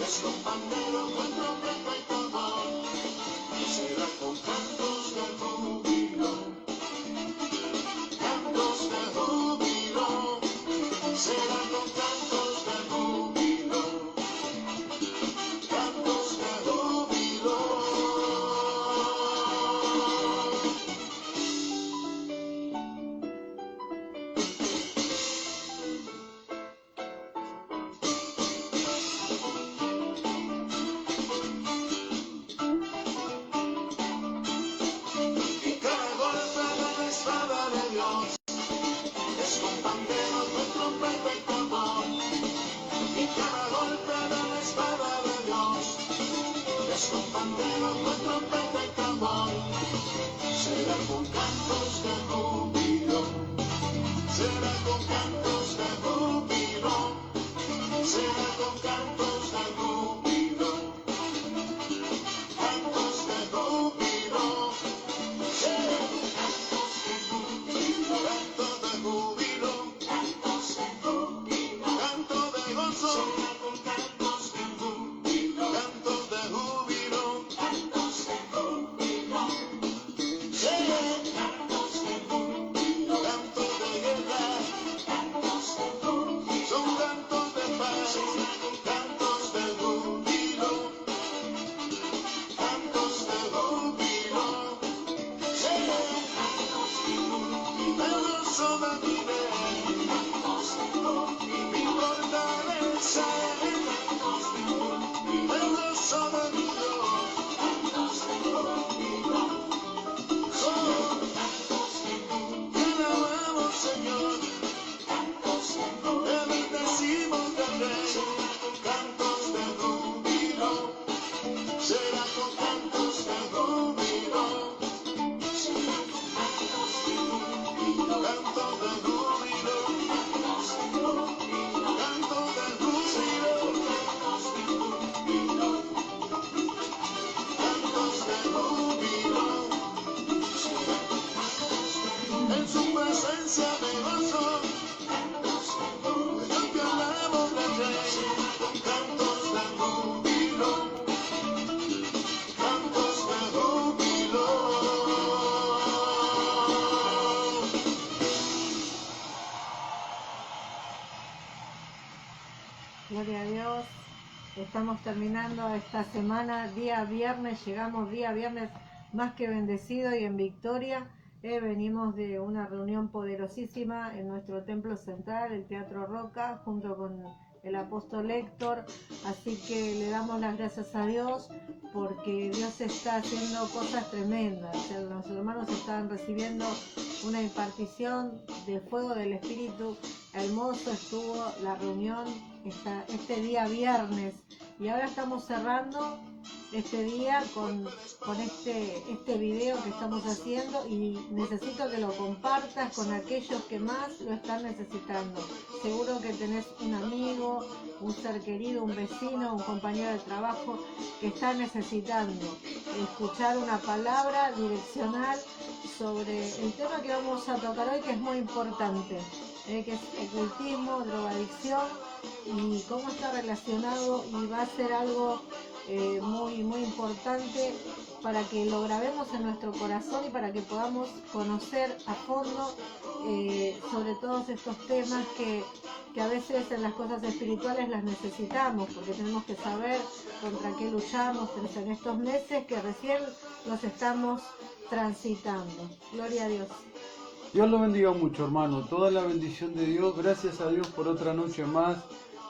es con pandero, con trompeta y tambor, será con cantos de júbilo, será con cantos de júbilo, cantos de júbilo. Y cada golpe de la espada de Dios es con pandero, con trompeta y tambor. Y cada golpe de la espada de Dios es con pandero, con trompeta y tambor. Será con cantos de júbilo, será con cantos de júbilo, será con cantos de júbilo, cantos de júbilo, será con cantos de júbilo, cantos de júbilo, cantos de júbilo, canto de gozo, será con cantos de júbilo, cantos de júbilo, cantos de júbilo, será cantos de júbilo, cantos de guerra, cantos de júbilo, son cantos de paz, será con cantos de júbilo, cantos de júbilo, será cantos de júbilo, el gozo de mi rey, cantos de júbilo, mi fortaleza, cantos de júbilo, el gozo de mi Dios, cantos de júbilo, son cantos de júbilo, te alabamos Señor, cantos de júbilo, te bendecimos del Rey, será con cantos de júbilo, será con cantos de júbilo, será con cantos de júbilo, cantos de júbilo, cantos de júbilo, cantos de júbilo, cantos de júbilo, cantos de júbilo, será con cantos de júbilo, en su presencia me gozo, cantos de júbilo, yo te alabo del Rey, será con cantos de júbilo, cantos de júbilo. Gloria a Dios. Estamos terminando esta semana, día viernes, llegamos día viernes más que bendecido y en victoria. Venimos de una reunión poderosísima en nuestro templo central, el Teatro Roca, junto con el apóstol Héctor. Así que le damos las gracias a Dios porque Dios está haciendo cosas tremendas. O sea, los hermanos están recibiendo una impartición de fuego del Espíritu. Hermoso estuvo la reunión este día viernes y ahora estamos cerrando este día con este video que estamos haciendo y necesito que lo compartas con aquellos que más lo están necesitando. Seguro que tenés un amigo, un ser querido, un vecino, un compañero de trabajo que está necesitando escuchar una palabra direccional sobre el tema que vamos a tocar hoy, que es muy importante, que es ocultismo, drogadicción y cómo está relacionado, y va a ser algo muy importante para que lo grabemos en nuestro corazón y para que podamos conocer a fondo sobre todos estos temas que a veces en las cosas espirituales las necesitamos, porque tenemos que saber contra qué luchamos en estos meses que recién los estamos transitando. Gloria a Dios. Dios lo bendiga mucho, hermano. Toda la bendición de Dios. Gracias a Dios por otra noche más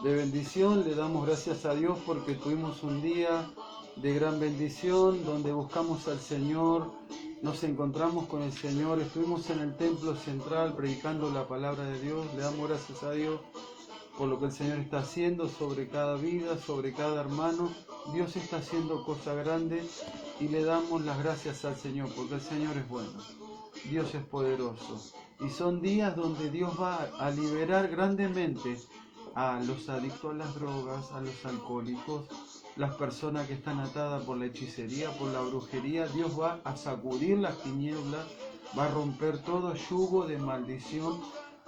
de bendición. Le damos gracias a Dios porque tuvimos un día de gran bendición donde buscamos al Señor, nos encontramos con el Señor, estuvimos en el templo central predicando la palabra de Dios. Le damos gracias a Dios por lo que el Señor está haciendo sobre cada vida, sobre cada hermano. Dios está haciendo cosas grandes y le damos las gracias al Señor porque el Señor es bueno. Dios es poderoso y son días donde Dios va a liberar grandemente a los adictos a las drogas, a los alcohólicos, las personas que están atadas por la hechicería, por la brujería. Dios va a sacudir las tinieblas, va a romper todo yugo de maldición.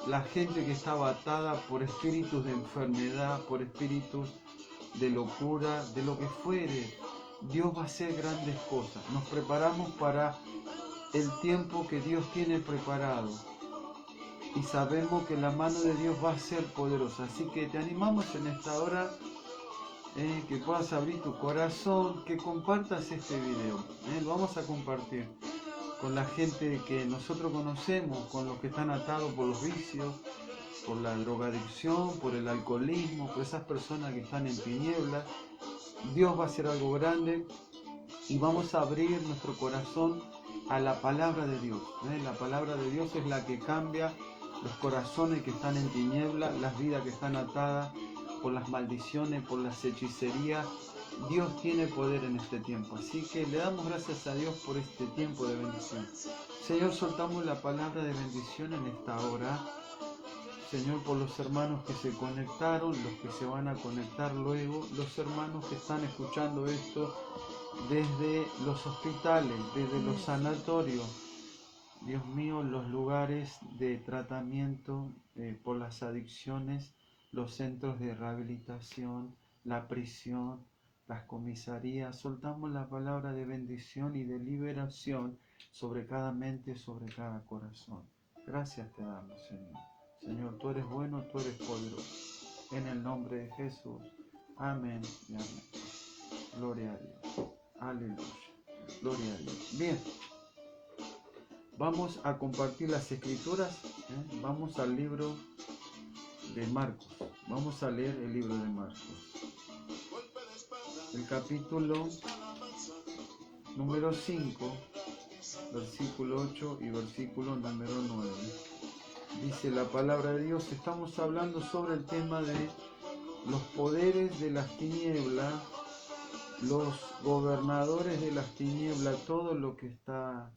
La gente que estaba atada por espíritus de enfermedad, por espíritus de locura, de lo que fuere. Dios va a hacer grandes cosas. Nos preparamos para el tiempo que Dios tiene preparado. Y sabemos que la mano de Dios va a ser poderosa. Así que te animamos en esta hora que puedas abrir tu corazón, que compartas este video. Lo vamos a compartir con la gente que nosotros conocemos, con los que están atados por los vicios, por la drogadicción, por el alcoholismo, por esas personas que están en tinieblas. Dios va a hacer algo grande y vamos a abrir nuestro corazón a la palabra de Dios. La palabra de Dios es la que cambia los corazones que están en tinieblas, las vidas que están atadas por las maldiciones, por las hechicerías. Dios tiene poder en este tiempo, así que le damos gracias a Dios por este tiempo de bendición. Señor, soltamos la palabra de bendición en esta hora. Señor, por los hermanos que se conectaron, los que se van a conectar luego, los hermanos que están escuchando esto desde los hospitales, desde los sanatorios, Dios mío, los lugares de tratamiento por las adicciones, los centros de rehabilitación, la prisión, las comisarías. Soltamos la palabra de bendición y de liberación sobre cada mente, sobre cada corazón. Gracias te damos, Señor. Señor, tú eres bueno, tú eres poderoso. En el nombre de Jesús. Amén y amén. Gloria a Dios. Aleluya. Gloria a Dios. Bien. Vamos a compartir las escrituras. Vamos al libro de Marcos. Vamos a leer el libro de Marcos. El capítulo número 5, versículo 8 y versículo número 9. Dice la palabra de Dios, estamos hablando sobre el tema de los poderes de las tinieblas, los gobernadores de las tinieblas, todo lo que está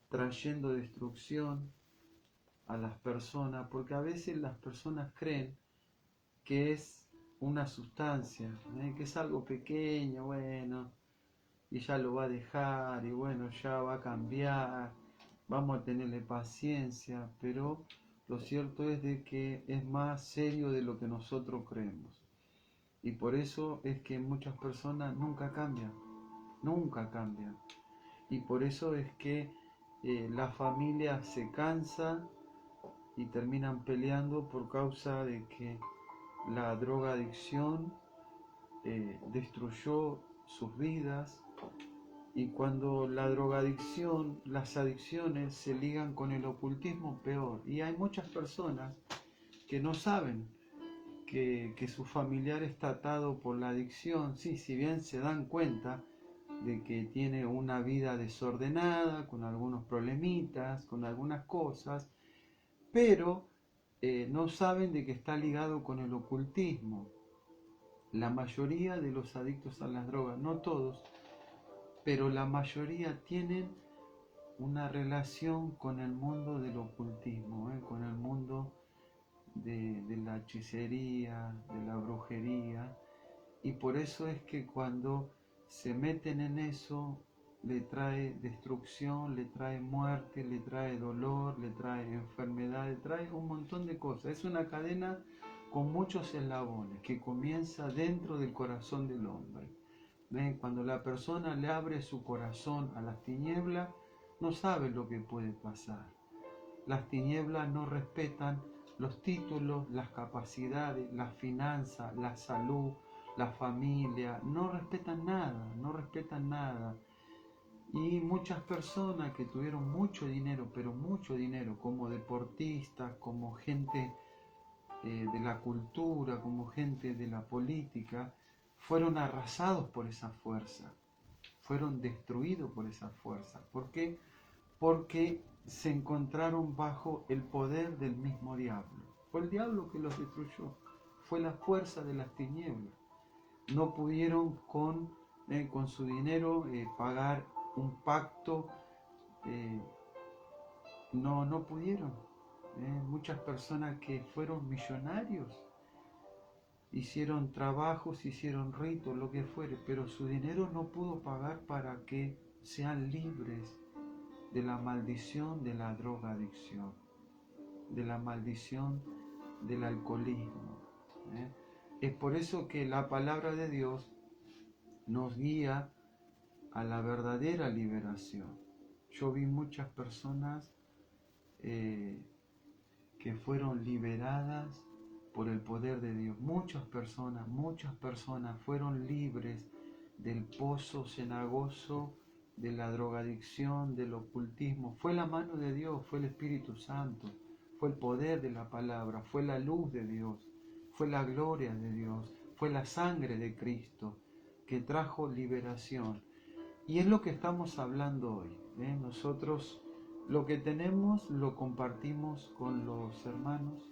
trayendo destrucción a las personas, porque a veces las personas creen que es una sustancia, que es algo pequeño, bueno, y ya lo va a dejar, y bueno, ya va a cambiar, vamos a tenerle paciencia, pero lo cierto es de que es más serio de lo que nosotros creemos. Y por eso es que muchas personas nunca cambian. Y por eso es que la familia se cansa y terminan peleando por causa de que la drogadicción destruyó sus vidas. Y cuando la drogadicción, las adicciones se ligan con el ocultismo, peor. Y hay muchas personas que no saben que su familiar está atado por la adicción. Sí, si bien se dan cuenta de que tiene una vida desordenada, con algunos problemitas, con algunas cosas, pero no saben de que está ligado con el ocultismo. La mayoría de los adictos a las drogas, no todos, pero la mayoría tienen una relación con el mundo del ocultismo, con el mundo de la hechicería, de la brujería, y por eso es que cuando se meten en eso, le trae destrucción, le trae muerte, le trae dolor, le trae enfermedad, le trae un montón de cosas. Es una cadena con muchos eslabones que comienza dentro del corazón del hombre. Cuando la persona le abre su corazón a las tinieblas, no sabe lo que puede pasar. Las tinieblas no respetan los títulos, las capacidades, las finanzas, la salud, la familia, no respetan nada. Y muchas personas que tuvieron mucho dinero, pero mucho dinero, como deportistas, como gente de la cultura, como gente de la política, fueron arrasados por esa fuerza, fueron destruidos por esa fuerza. ¿Por qué? Porque se encontraron bajo el poder del mismo diablo. Fue el diablo que los destruyó, fue la fuerza de las tinieblas. No pudieron con su dinero pagar un pacto, no pudieron. Muchas personas que fueron millonarios, hicieron trabajos, hicieron ritos, lo que fuere, pero su dinero no pudo pagar para que sean libres de la maldición de la drogadicción, de la maldición del alcoholismo. Es por eso que la palabra de Dios nos guía a la verdadera liberación. Yo vi muchas personas que fueron liberadas por el poder de Dios. Muchas personas fueron libres del pozo cenagoso, de la drogadicción, del ocultismo. Fue la mano de Dios, fue el Espíritu Santo, fue el poder de la palabra, fue la luz de Dios, fue la gloria de Dios, fue la sangre de Cristo que trajo liberación. Y es lo que estamos hablando hoy. Nosotros lo que tenemos lo compartimos con los hermanos,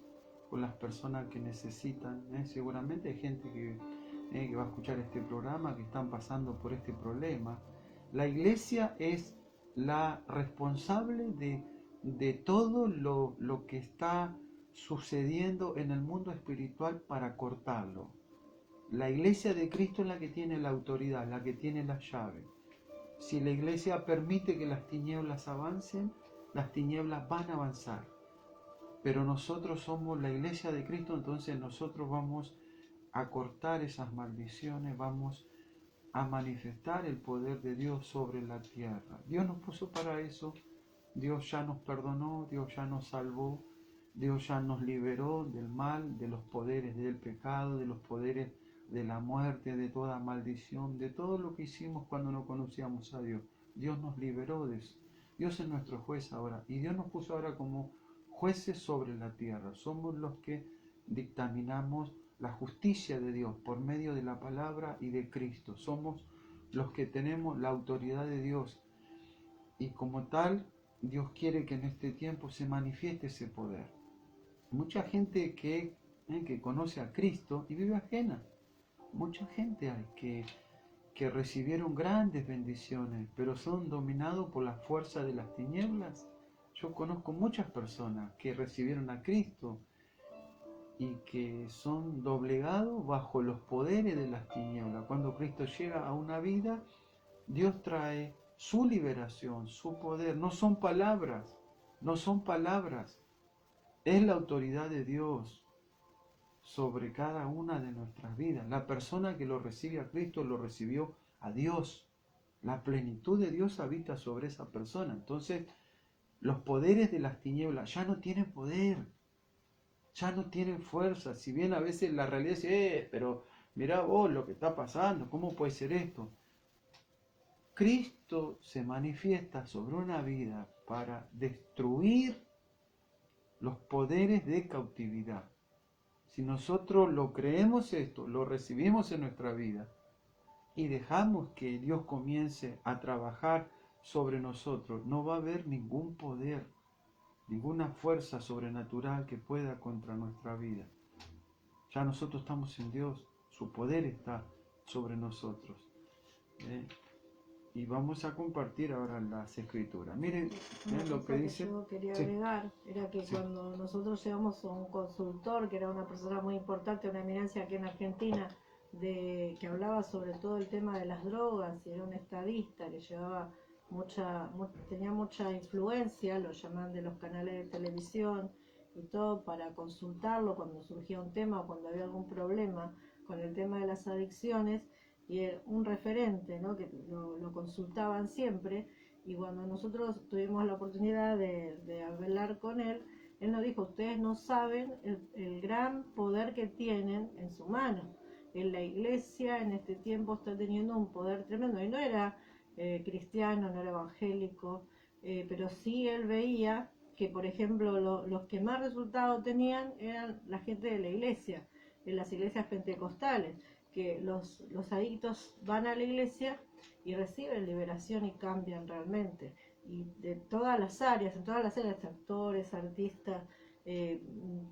con las personas que necesitan. Seguramente hay gente que va a escuchar este programa, que están pasando por este problema. La iglesia es la responsable de todo lo que está sucediendo en el mundo espiritual para cortarlo. La iglesia de Cristo es la que tiene la autoridad, la que tiene la llave. Si la iglesia permite que las tinieblas avancen, las tinieblas van a avanzar. Pero nosotros somos la iglesia de Cristo, entonces nosotros vamos a cortar esas maldiciones, vamos a manifestar el poder de Dios sobre la tierra. Dios nos puso para eso, Dios ya nos perdonó, Dios ya nos salvó, Dios ya nos liberó del mal, de los poderes del pecado, de los poderes de la muerte, de toda maldición, de todo lo que hicimos cuando no conocíamos a Dios. Dios nos liberó de eso. Dios es nuestro juez ahora y Dios nos puso ahora como jueces sobre la tierra. Somos los que dictaminamos la justicia de Dios por medio de la palabra y de Cristo. Somos los que tenemos la autoridad de Dios y como tal Dios quiere que en este tiempo se manifieste ese poder. Mucha gente que conoce a Cristo y vive ajena. Mucha gente hay que recibieron grandes bendiciones, pero son dominados por la fuerza de las tinieblas. Yo conozco muchas personas que recibieron a Cristo y que son doblegados bajo los poderes de las tinieblas. Cuando Cristo llega a una vida, Dios trae su liberación, su poder. No son palabras, es la autoridad de Dios sobre cada una de nuestras vidas. La persona que lo recibe a Cristo lo recibió a Dios. La plenitud de Dios habita sobre esa persona. Entonces, los poderes de las tinieblas ya no tienen poder, ya no tienen fuerza. Si bien a veces la realidad es, pero mirá vos lo que está pasando, ¿cómo puede ser esto? Cristo se manifiesta sobre una vida para destruir los poderes de cautividad. Si nosotros lo creemos esto, lo recibimos en nuestra vida y dejamos que Dios comience a trabajar sobre nosotros, no va a haber ningún poder, ninguna fuerza sobrenatural que pueda contra nuestra vida. Ya nosotros estamos en Dios, su poder está sobre nosotros. Y vamos a compartir ahora las escrituras. Miren lo que dice. Yo quería Sí. agregar, era que Sí. cuando nosotros llegamos a un consultor, que era una persona muy importante, una eminencia aquí en Argentina, que hablaba sobre todo el tema de las drogas, y era un estadista que llevaba tenía mucha influencia, lo llaman de los canales de televisión y todo, para consultarlo cuando surgía un tema o cuando había algún problema con el tema de las adicciones, y era un referente, ¿no? Que lo consultaban siempre, y cuando nosotros tuvimos la oportunidad de hablar con él nos dijo: ustedes no saben el gran poder que tienen en su mano. En la iglesia en este tiempo está teniendo un poder tremendo, y no era cristiano, no era evangélico, pero sí él veía que, por ejemplo, los que más resultados tenían eran la gente de la iglesia, en las iglesias pentecostales, que los adictos van a la iglesia y reciben liberación y cambian realmente. Y de todas las áreas, actores, artistas,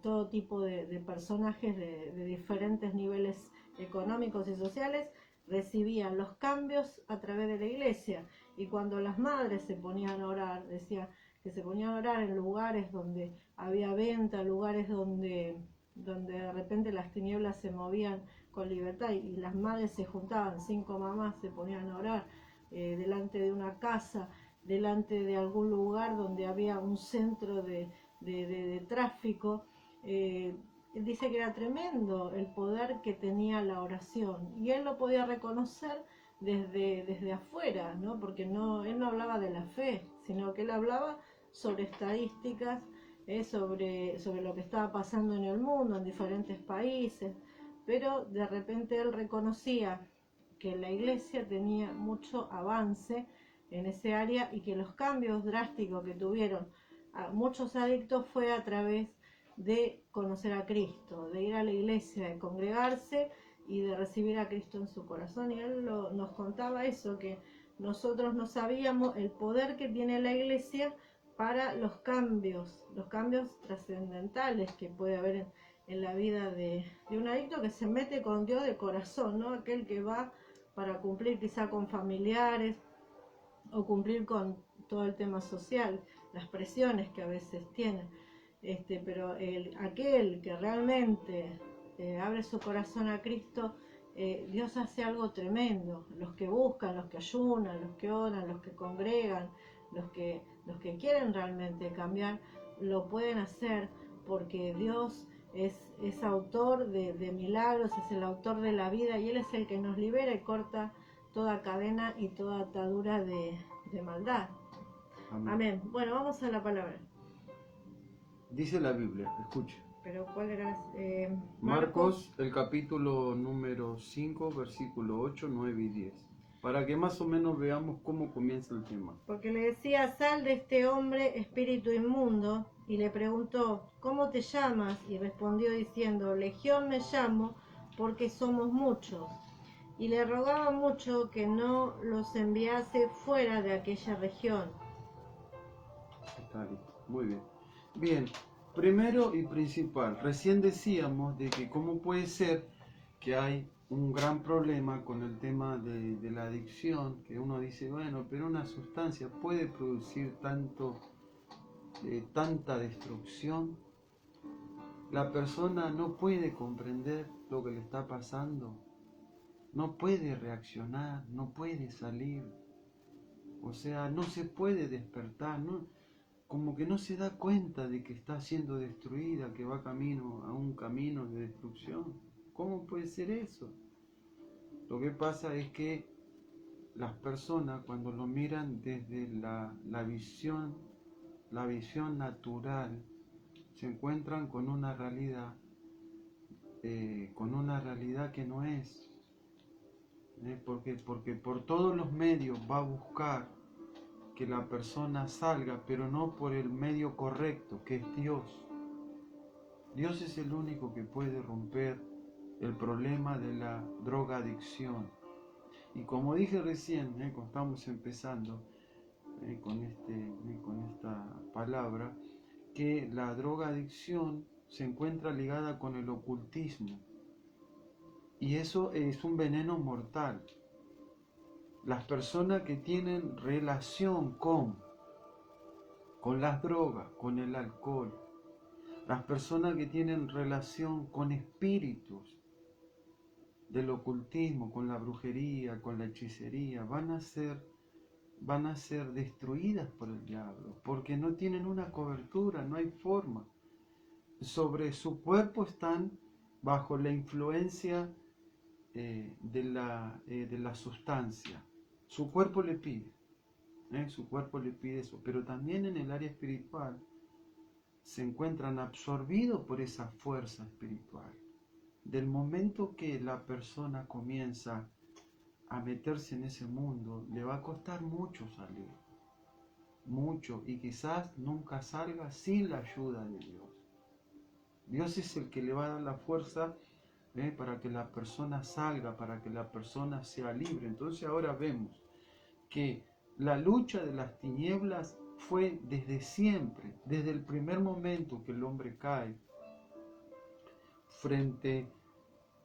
todo tipo de personajes de diferentes niveles económicos y sociales, recibían los cambios a través de la iglesia. Y cuando las madres se ponían a orar, decía que se ponían a orar en lugares donde había venta, lugares donde de repente las tinieblas se movían con libertad, y las madres se juntaban, 5 mamás se ponían a orar delante de una casa, delante de algún lugar donde había un centro de tráfico, dice que era tremendo el poder que tenía la oración y él lo podía reconocer desde afuera, ¿no? Porque él no hablaba de la fe, sino que él hablaba sobre estadísticas, sobre lo que estaba pasando en el mundo, en diferentes países, pero de repente él reconocía que la iglesia tenía mucho avance en ese área y que los cambios drásticos que tuvieron a muchos adictos fue a través de conocer a Cristo, de ir a la iglesia, de congregarse y de recibir a Cristo en su corazón. Y él nos contaba eso, que nosotros no sabíamos el poder que tiene la iglesia para los cambios trascendentales que puede haber en la vida de un adicto que se mete con Dios de corazón, ¿no? Aquel que va para cumplir quizá con familiares o cumplir con todo el tema social, las presiones que a veces tienen. Pero aquel que realmente abre su corazón a Cristo, Dios hace algo tremendo. Los que buscan, los que ayunan, los que oran, los que congregan, los que quieren realmente cambiar, lo pueden hacer porque Dios es autor de milagros, es el autor de la vida y Él es el que nos libera y corta toda cadena y toda atadura de maldad. Amén. Amén. Bueno, vamos a la palabra. Dice la Biblia, escuche. Pero ¿cuál era? Marcos, el capítulo número 5, versículo 8, 9 y 10. Para que más o menos veamos cómo comienza el tema. Porque le decía, sal de este hombre, espíritu inmundo, y le preguntó, ¿cómo te llamas? Y respondió diciendo, Legión me llamo, porque somos muchos. Y le rogaba mucho que no los enviase fuera de aquella región. Está listo, muy bien. Bien, primero y principal, recién decíamos de que cómo puede ser que hay un gran problema con el tema de la adicción, que uno dice, bueno, pero una sustancia puede producir tanta destrucción. La persona no puede comprender lo que le está pasando, no puede reaccionar, no puede salir, o sea, no se puede despertar, ¿no? Como que no se da cuenta de que está siendo destruida, que va camino a un camino de destrucción. ¿Cómo puede ser eso? Lo que pasa es que las personas cuando lo miran desde la visión natural, se encuentran con una realidad que no es. Porque por todos los medios va a buscar que la persona salga, pero no por el medio correcto, que es Dios. Dios es el único que puede romper el problema de la drogadicción. Y como dije recién, cuando estamos empezando con esta palabra, que la drogadicción se encuentra ligada con el ocultismo. Y eso es un veneno mortal. Las personas que tienen relación con las drogas, con el alcohol, las personas que tienen relación con espíritus del ocultismo, con la brujería, con la hechicería, van a ser destruidas por el diablo, porque no tienen una cobertura, no hay forma. Sobre su cuerpo están bajo la influencia de la sustancia. Su cuerpo le pide eso, pero también en el área espiritual se encuentran absorbidos por esa fuerza espiritual. Del momento que la persona comienza a meterse en ese mundo, le va a costar mucho salir, mucho, y quizás nunca salga sin la ayuda de Dios. Dios es el que le va a dar la fuerza para que la persona salga, para que la persona sea libre. Entonces ahora vemos que la lucha de las tinieblas fue desde siempre, desde el primer momento que el hombre cae frente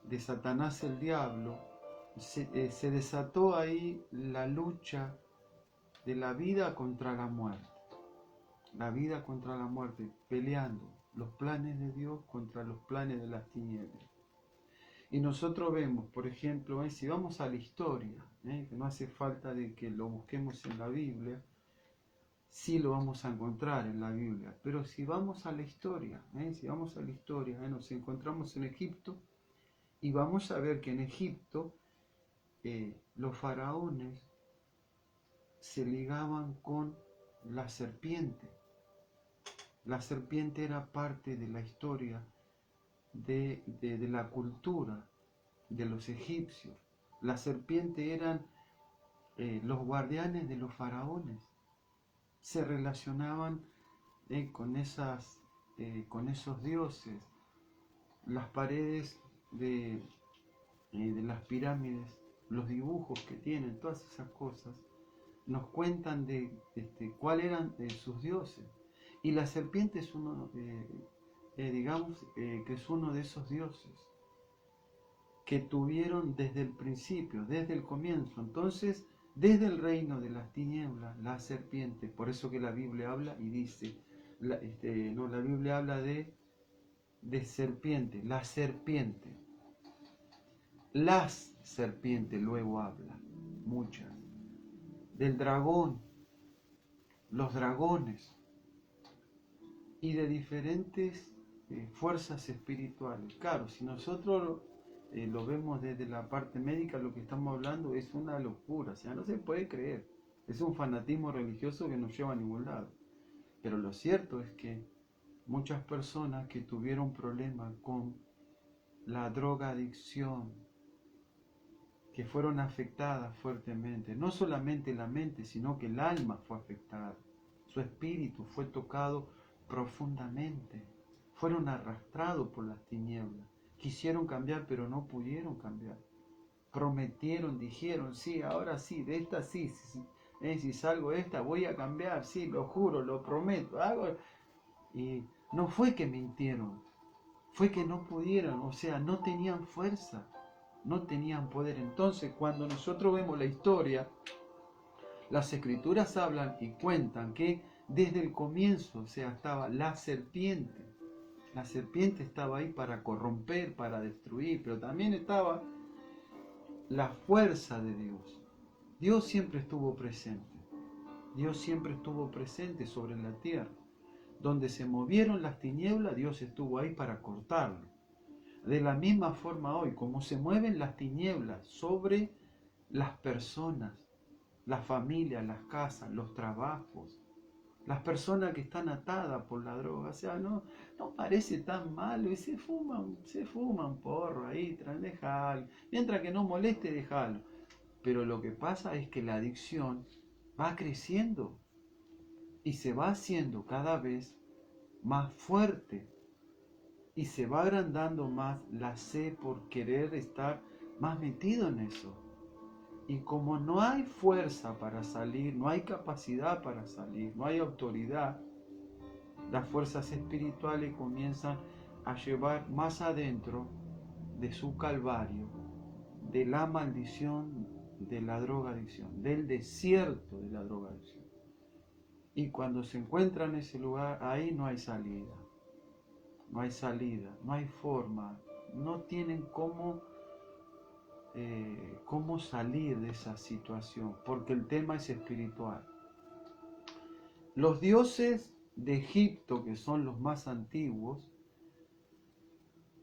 de Satanás el diablo, se desató ahí la lucha de la vida contra la muerte. La vida contra la muerte, peleando los planes de Dios contra los planes de las tinieblas. Y nosotros vemos, por ejemplo, si vamos a la historia, que no hace falta de que lo busquemos en la Biblia, sí lo vamos a encontrar en la Biblia. Pero si vamos a la historia, nos encontramos en Egipto y vamos a ver que en Egipto los faraones se ligaban con la serpiente. La serpiente era parte de la historia, de la cultura de los egipcios. La serpiente eran los guardianes de los faraones. Se relacionaban con esos dioses. Las paredes de las pirámides, los dibujos que tienen, todas esas cosas, nos cuentan de cuáles eran sus dioses. Y la serpiente es uno, que es uno de esos dioses que tuvieron desde el principio, desde el comienzo. Entonces, desde el reino de las tinieblas, la serpiente, por eso que la Biblia habla y dice, la Biblia habla de serpiente, la serpiente. Las serpientes luego habla, muchas. Del dragón, los dragones y de diferentes fuerzas espirituales. Claro, si nosotros lo vemos desde la parte médica, lo que estamos hablando es una locura, o sea, no se puede creer. Es un fanatismo religioso que no lleva a ningún lado. Pero lo cierto es que muchas personas que tuvieron problemas con la drogadicción, que fueron afectadas fuertemente, no solamente la mente, sino que el alma fue afectada, su espíritu fue tocado profundamente, fueron arrastrados por las tinieblas, quisieron cambiar pero no pudieron cambiar, prometieron, dijeron, sí, ahora sí, de esta sí, si salgo de esta voy a cambiar, sí, lo juro, lo prometo, y no fue que mintieron, fue que no pudieron, o sea, no tenían fuerza, no tenían poder. Entonces, cuando nosotros vemos la historia, las escrituras hablan y cuentan que desde el comienzo, o sea, estaba la serpiente. La serpiente estaba ahí para corromper, para destruir, pero también estaba la fuerza de Dios. Dios siempre estuvo presente. Dios siempre estuvo presente sobre la tierra. Donde se movieron las tinieblas, Dios estuvo ahí para cortarlo. De la misma forma hoy, como se mueven las tinieblas sobre las personas, las familias, las casas, los trabajos, las personas que están atadas por la droga, o sea, no parece tan malo y se fuman porro ahí, dejalo, mientras que no moleste, dejalo. Pero lo que pasa es que la adicción va creciendo y se va haciendo cada vez más fuerte. Y se va agrandando más la sed por querer estar más metido en eso. Y como no hay fuerza para salir, no hay capacidad para salir, no hay autoridad, las fuerzas espirituales comienzan a llevar más adentro de su calvario, de la maldición de la drogadicción, del desierto de la drogadicción. Y cuando se encuentra en ese lugar, ahí no hay salida. No hay salida, no hay forma, no tienen cómo salir de esa situación, porque el tema es espiritual. Los dioses de Egipto, que son los más antiguos,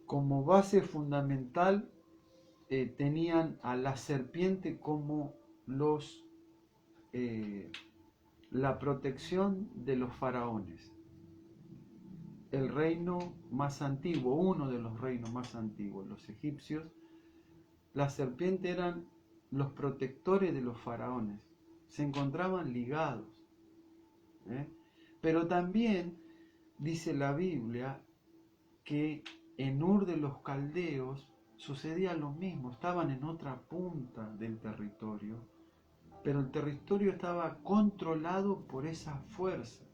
como base fundamental tenían a la serpiente como la protección de los faraones. El reino más antiguo, uno de los reinos más antiguos, los egipcios, la serpiente eran los protectores de los faraones, se encontraban ligados. Pero también dice la Biblia que en Ur de los Caldeos sucedía lo mismo, estaban en otra punta del territorio, pero el territorio estaba controlado por esa fuerza.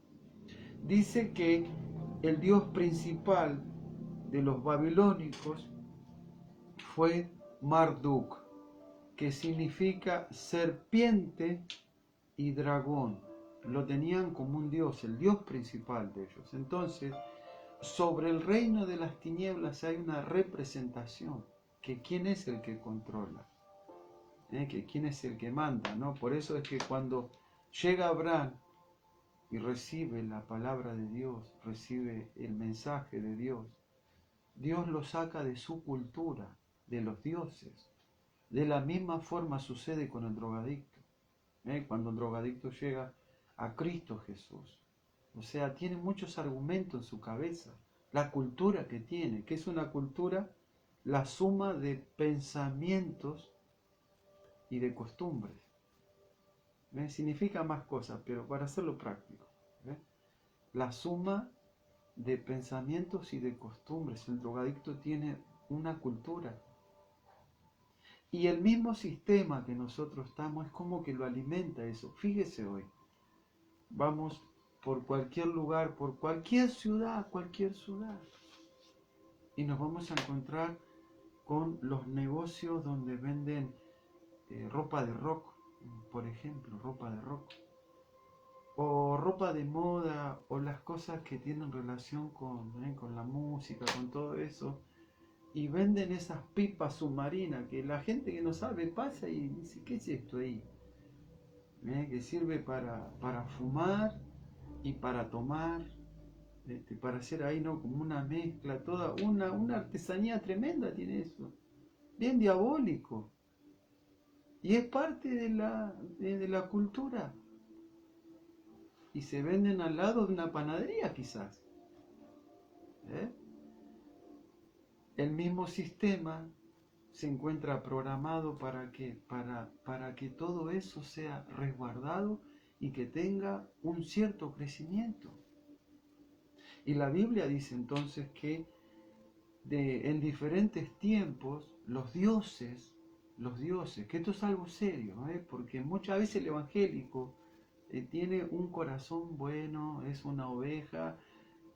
Dice que el dios principal de los babilónicos fue Marduk, que significa serpiente y dragón. Lo tenían como un dios, el dios principal de ellos. Entonces, sobre el reino de las tinieblas hay una representación, que quién es el que controla, que quién es el que manda, ¿no? Por eso es que cuando llega Abraham y recibe la palabra de Dios, recibe el mensaje de Dios, Dios lo saca de su cultura, de los dioses. De la misma forma sucede con el drogadicto. Cuando el drogadicto llega a Cristo Jesús, o sea, tiene muchos argumentos en su cabeza. La cultura que tiene, que es una cultura, la suma de pensamientos y de costumbres. Significa más cosas, pero para hacerlo práctico. La suma de pensamientos y de costumbres. El drogadicto tiene una cultura. Y el mismo sistema que nosotros estamos es como que lo alimenta eso. Fíjese hoy, vamos por cualquier lugar, por cualquier ciudad, y nos vamos a encontrar con los negocios donde venden ropa de rock, por ejemplo, ropa de rock, o ropa de moda, o las cosas que tienen relación con la música, con todo eso, y venden esas pipas submarinas que la gente que no sabe pasa y dice, ¿qué es esto ahí? Que sirve para fumar y para tomar, para hacer ahí, ¿no?, como una mezcla, toda una artesanía tremenda tiene eso, bien diabólico, y es parte de la cultura, y se venden al lado de una panadería quizás. El mismo sistema se encuentra programado para que todo eso sea resguardado y que tenga un cierto crecimiento. Y la Biblia dice entonces que en diferentes tiempos los dioses, que esto es algo serio, porque muchas veces el evangélico tiene un corazón bueno, es una oveja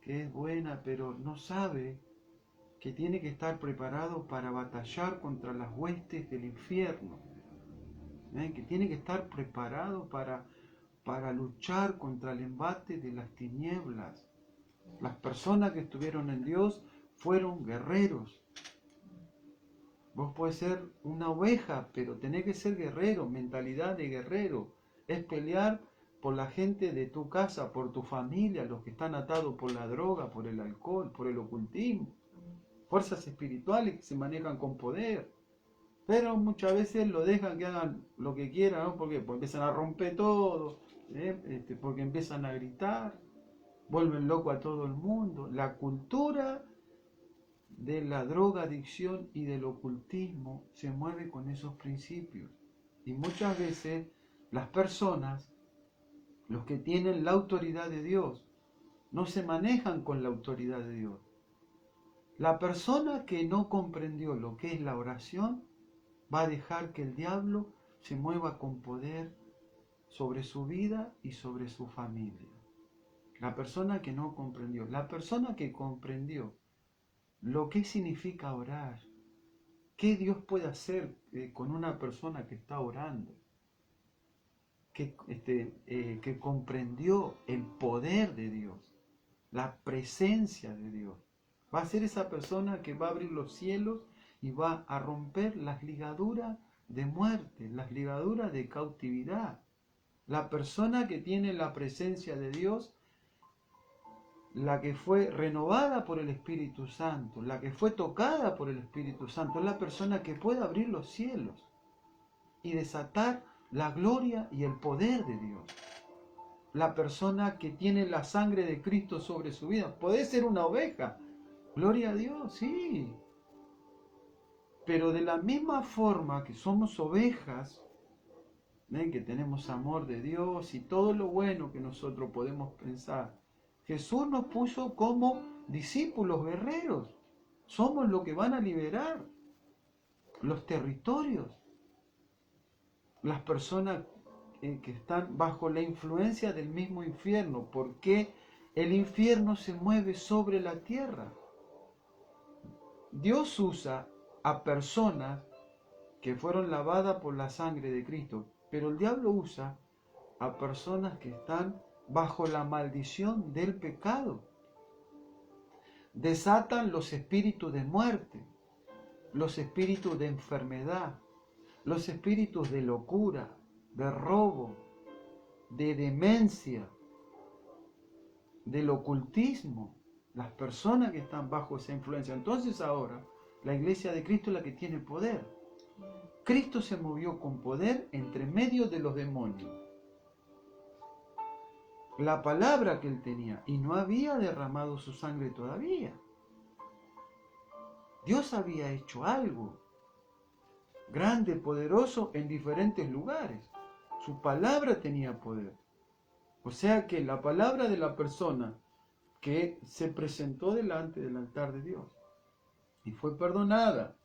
que es buena, pero no sabe que tiene que estar preparado para batallar contra las huestes del infierno, que tiene que estar preparado para luchar contra el embate de las tinieblas. Las personas que estuvieron en Dios fueron guerreros. Vos podés ser una oveja, pero tenés que ser guerrero, mentalidad de guerrero. Es pelear por la gente de tu casa, por tu familia, los que están atados por la droga, por el alcohol, por el ocultismo. Fuerzas espirituales que se manejan con poder, pero muchas veces lo dejan que hagan lo que quieran, ¿no? Porque empiezan a romper todo, porque empiezan a gritar, vuelven loco a todo el mundo. La cultura de la drogadicción y del ocultismo se mueve con esos principios, y muchas veces las personas, los que tienen la autoridad de Dios, no se manejan con la autoridad de Dios. La persona que no comprendió lo que es la oración va a dejar que el diablo se mueva con poder sobre su vida y sobre su familia. La persona que no comprendió. La persona que comprendió lo que significa orar, qué Dios puede hacer con una persona que está orando, que comprendió el poder de Dios, la presencia de Dios. Va a ser esa persona que va a abrir los cielos y va a romper las ligaduras de muerte, las ligaduras de cautividad. La persona que tiene la presencia de Dios, la que fue renovada por el Espíritu Santo, la que fue tocada por el Espíritu Santo, es la persona que puede abrir los cielos y desatar la gloria y el poder de Dios. La persona que tiene la sangre de Cristo sobre su vida. Puede ser una oveja, gloria a Dios, sí. Pero de la misma forma que somos ovejas, que tenemos amor de Dios y todo lo bueno que nosotros podemos pensar, Jesús nos puso como discípulos guerreros. Somos los que van a liberar los territorios. Las personas que están bajo la influencia del mismo infierno, porque el infierno se mueve sobre la tierra. Dios usa a personas que fueron lavadas por la sangre de Cristo, pero el diablo usa a personas que están bajo la maldición del pecado. Desatan los espíritus de muerte, los espíritus de enfermedad, los espíritus de locura, de robo, de demencia, del ocultismo, las personas que están bajo esa influencia. Entonces ahora la iglesia de Cristo es la que tiene poder. Cristo se movió con poder entre medio de los demonios. La palabra que él tenía, y no había derramado su sangre todavía. Dios había hecho algo grande, poderoso en diferentes lugares. Su palabra tenía poder. O sea que la palabra de la persona que se presentó delante del altar de Dios y fue perdonada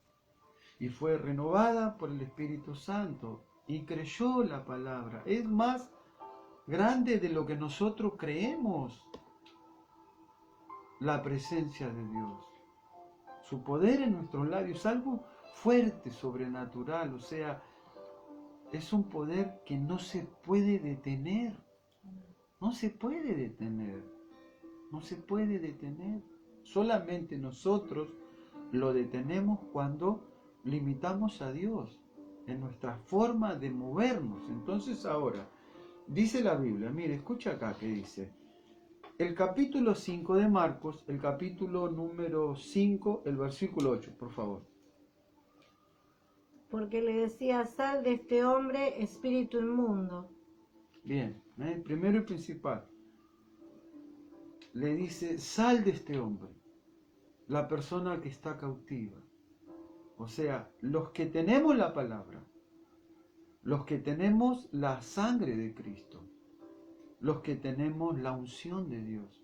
y fue renovada por el Espíritu Santo y creyó la palabra, es más grande de lo que nosotros creemos la presencia de Dios. Su poder en nuestros labios es algo fuerte, sobrenatural, o sea, es un poder que no se puede detener. No se puede detener. No se puede detener. Solamente nosotros lo detenemos cuando limitamos a Dios en nuestra forma de movernos. Entonces ahora, dice la Biblia, mire, escucha acá que dice, el capítulo 5 de Marcos, el capítulo número 5, el versículo 8, por favor. Porque le decía, sal de este hombre, espíritu inmundo. Bien, primero y principal, le dice, sal de este hombre, la persona que está cautiva. O sea, los que tenemos la palabra, los que tenemos la sangre de Cristo, los que tenemos la unción de Dios,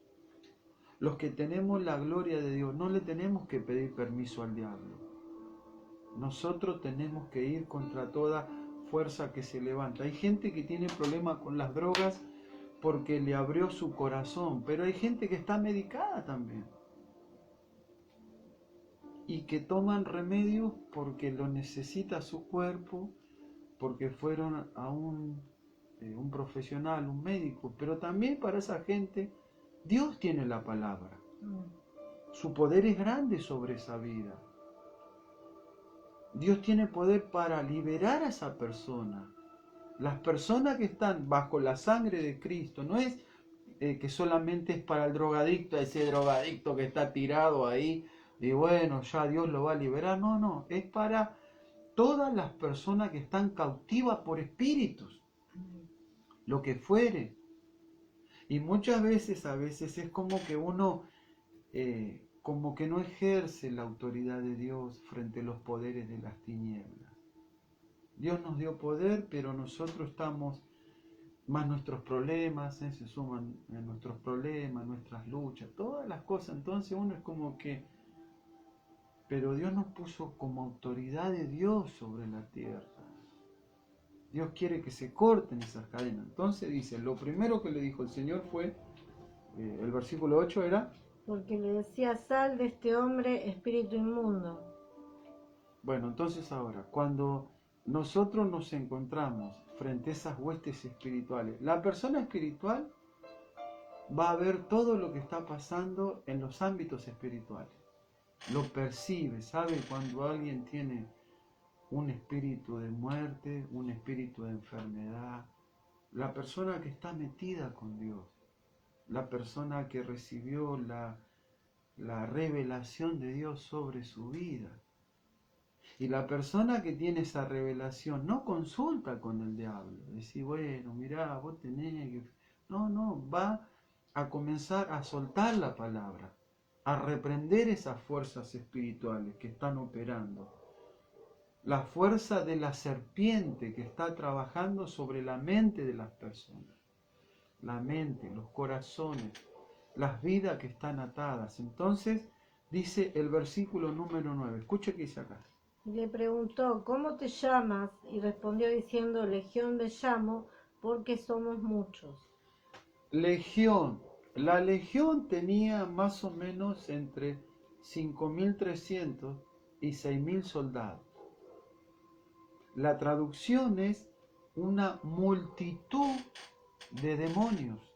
los que tenemos la gloria de Dios, no le tenemos que pedir permiso al diablo. Nosotros tenemos que ir contra toda fuerza que se levanta. Hay gente que tiene problemas con las drogas porque le abrió su corazón, pero hay gente que está medicada también y que toman remedios porque lo necesita su cuerpo, porque fueron a un profesional, un médico, pero también para esa gente Dios tiene la palabra. Su poder es grande sobre esa vida. Dios tiene poder para liberar a esa persona. Las personas que están bajo la sangre de Cristo, no es que solamente es para el drogadicto, ese drogadicto que está tirado ahí, y bueno, ya Dios lo va a liberar. No, no, es para todas las personas que están cautivas por espíritus, lo que fuere. Y muchas veces, a veces es como que uno, como que no ejerce la autoridad de Dios frente a los poderes de las tinieblas. Dios nos dio poder, pero nosotros estamos, más nuestros problemas, se suman nuestros problemas, nuestras luchas, todas las cosas. Entonces uno es como que, pero Dios nos puso como autoridad de Dios sobre la tierra. Dios quiere que se corten esas cadenas. Entonces dice, lo primero que le dijo el Señor fue, el versículo 8 era, Porque le decía, sal de este hombre, espíritu inmundo. bueno, entonces ahora, cuando nosotros nos encontramos frente a esas huestes espirituales, la persona espiritual va a ver todo lo que está pasando en los ámbitos espirituales. Lo percibe, sabe cuando alguien tiene un espíritu de muerte, un espíritu de enfermedad. La persona que está metida con Dios, la persona que recibió la revelación de Dios sobre su vida. Y la persona que tiene esa revelación no consulta con el diablo, decir, bueno, mirá, vos tenés que... No, va a comenzar a soltar la palabra, a reprender esas fuerzas espirituales que están operando. La fuerza de la serpiente que está trabajando sobre la mente de las personas. La mente, los corazones, las vidas que están atadas. Entonces, dice el versículo número 9. Escuche qué dice acá. Y le preguntó, ¿cómo te llamas? Y respondió diciendo, Legión me llamo, porque somos muchos. Legión. La legión tenía más o menos entre 5.300 y 6.000 soldados. La traducción es una multitud de demonios.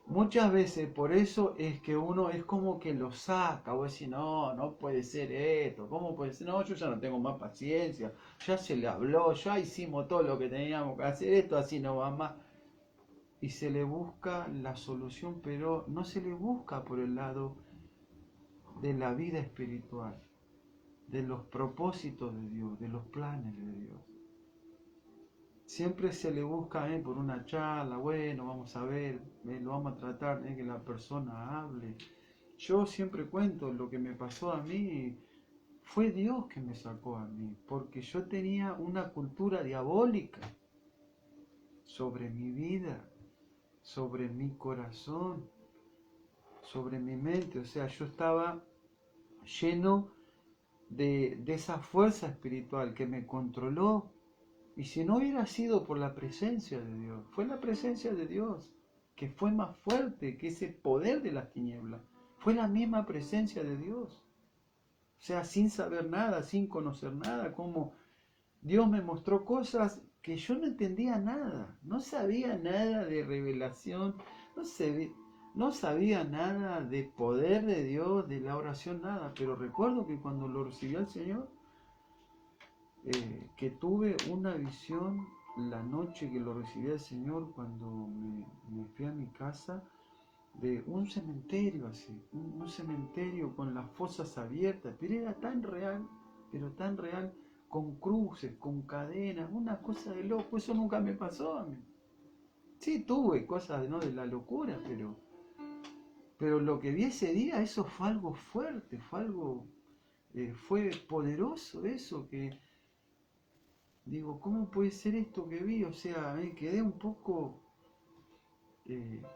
Muchas veces por eso es que uno es como que lo saca, o decir, no puede ser esto, ¿cómo puede ser? No, yo ya no tengo más paciencia, ya se le habló, ya hicimos todo lo que teníamos que hacer, esto así no va más. y se le busca la solución, pero no se le busca por el lado de la vida espiritual, de los propósitos de Dios, de los planes de Dios. Siempre se le busca por una charla, bueno, vamos a ver, lo vamos a tratar, que la persona hable. Yo siempre cuento lo que me pasó a mí, fue Dios que me sacó a mí, porque yo tenía una cultura diabólica sobre mi vida, sobre mi corazón, sobre mi mente. O sea, yo estaba lleno de esa fuerza espiritual que me controló. Y si no hubiera sido por la presencia de Dios, fue la presencia de Dios que fue más fuerte que ese poder de las tinieblas. Fue la misma presencia de Dios. O sea, sin saber nada, sin conocer nada, como Dios me mostró cosas que yo no entendía nada. No sabía nada de revelación, no sabía nada de poder de Dios, de la oración, nada. Pero recuerdo que cuando lo recibí al Señor, que tuve una visión la noche que lo recibí al Señor, cuando me fui a mi casa, de un cementerio así, un cementerio con las fosas abiertas, pero era tan real, con cruces, con cadenas, una cosa de loco. Eso nunca me pasó a mí. Sí, tuve cosas, ¿no?, de la locura, pero lo que vi ese día, eso fue algo fuerte, fue poderoso eso, que digo, ¿cómo puede ser esto que vi? O sea, me quedé un poco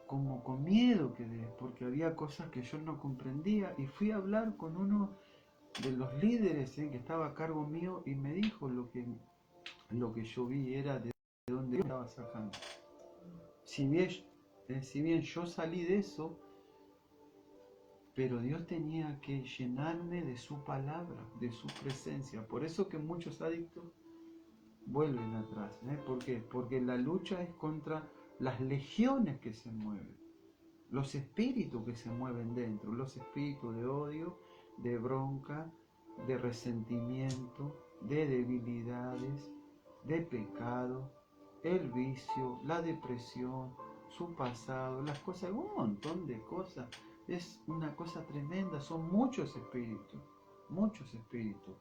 como con miedo, porque había cosas que yo no comprendía, y fui a hablar con uno de los líderes que estaba a cargo mío, y me dijo lo que yo vi era de dónde yo estaba sacando. Si bien yo salí de eso, pero Dios tenía que llenarme de su palabra, de su presencia. Por eso que muchos adictos vuelven atrás. ¿Por qué? Porque la lucha es contra las legiones que se mueven, los espíritus que se mueven dentro, los espíritus de odio, de bronca, de resentimiento, de debilidades, de pecado, el vicio, la depresión, su pasado, las cosas, un montón de cosas. Es una cosa tremenda, son muchos espíritus, muchos espíritus.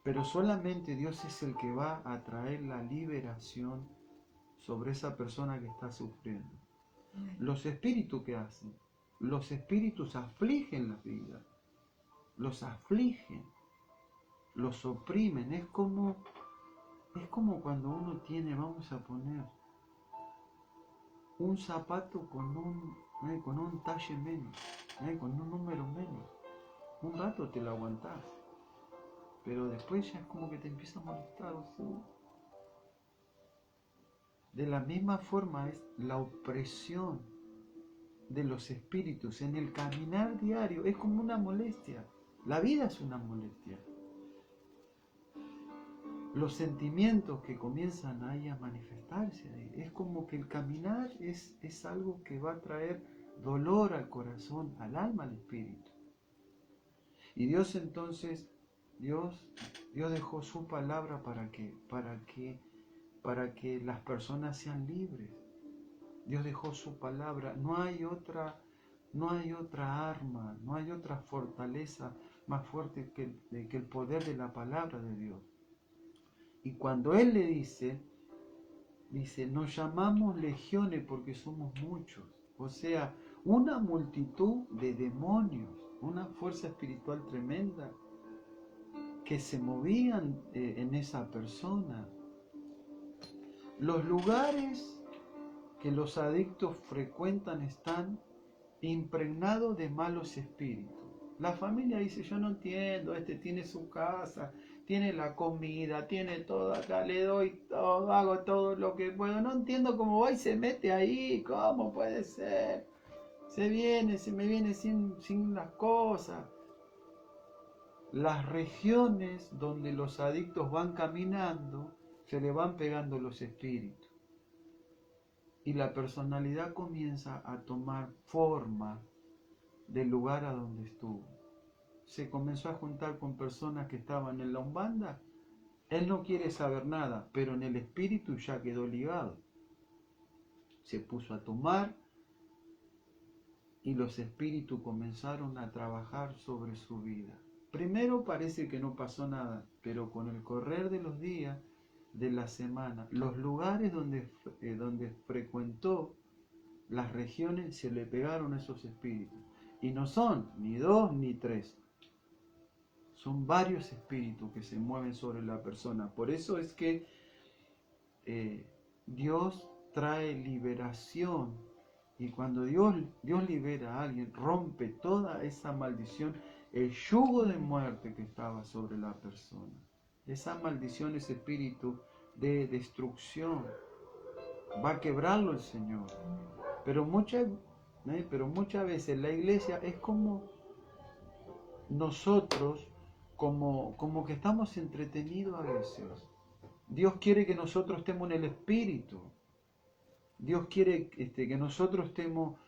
Pero solamente Dios es el que va a traer la liberación sobre esa persona que está sufriendo. Los espíritus, ¿qué hacen? Los espíritus afligen la vida, los afligen, los oprimen. Es como cuando uno tiene, vamos a poner, un zapato con un talle menos, con un número menos. Un rato te lo aguantás, pero después ya es como que te empieza a molestar. O sea, de la misma forma es la opresión de los espíritus en el caminar diario. Es como una molestia. La vida es una molestia. Los sentimientos que comienzan ahí a manifestarse, es como que el caminar es algo que va a traer dolor al corazón, al alma, al espíritu. Y Dios entonces, Dios dejó su palabra para que las personas sean libres. Dios dejó su palabra. No hay otra arma, no hay otra fortaleza más fuerte que el poder de la palabra de Dios. Y cuando Él le dice, nos llamamos legiones porque somos muchos. O sea, una multitud de demonios, una fuerza espiritual tremenda que se movían en esa persona. Los lugares que los adictos frecuentan están impregnados de malos espíritus. La familia dice, yo no entiendo, este tiene su casa, tiene la comida, tiene todo acá, le doy todo, hago todo lo que puedo, no entiendo cómo va y se mete ahí, ¿cómo puede ser? Se me viene sin las cosas. Las regiones donde los adictos van caminando, se le van pegando los espíritus. Y la personalidad comienza a tomar forma del lugar a donde estuvo. Se comenzó a juntar con personas que estaban en la umbanda. Él no quiere saber nada, pero en el espíritu ya quedó ligado. se puso a tomar y los espíritus comenzaron a trabajar sobre su vida. Primero parece que no pasó nada, pero con el correr de los días, de la semana, los lugares donde frecuentó, las regiones, se le pegaron esos espíritus. Y no son ni 2 ni 3. Son varios espíritus que se mueven sobre la persona. Por eso es que Dios trae liberación. Y cuando Dios libera a alguien, rompe toda esa maldición, el yugo de muerte que estaba sobre la persona. Esa maldición, ese espíritu de destrucción, va a quebrarlo el Señor. Pero muchas veces la iglesia es como nosotros, como que estamos entretenidos a veces. Dios quiere que nosotros estemos en el Espíritu. Dios quiere que nosotros estemos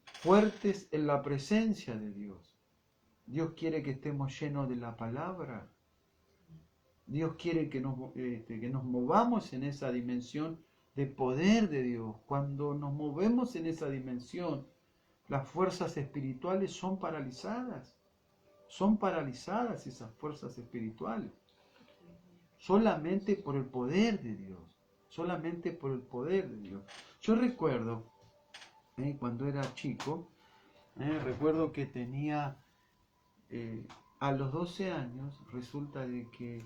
fuertes en la presencia de Dios. Dios quiere que estemos llenos de la palabra. Dios quiere que nos movamos en esa dimensión de poder de Dios. Cuando nos movemos en esa dimensión, las fuerzas espirituales son paralizadas. Son paralizadas esas fuerzas espirituales. Solamente por el poder de Dios. Solamente por el poder de Dios. Yo recuerdo, cuando era chico, recuerdo que tenía, a los 12 años, resulta de que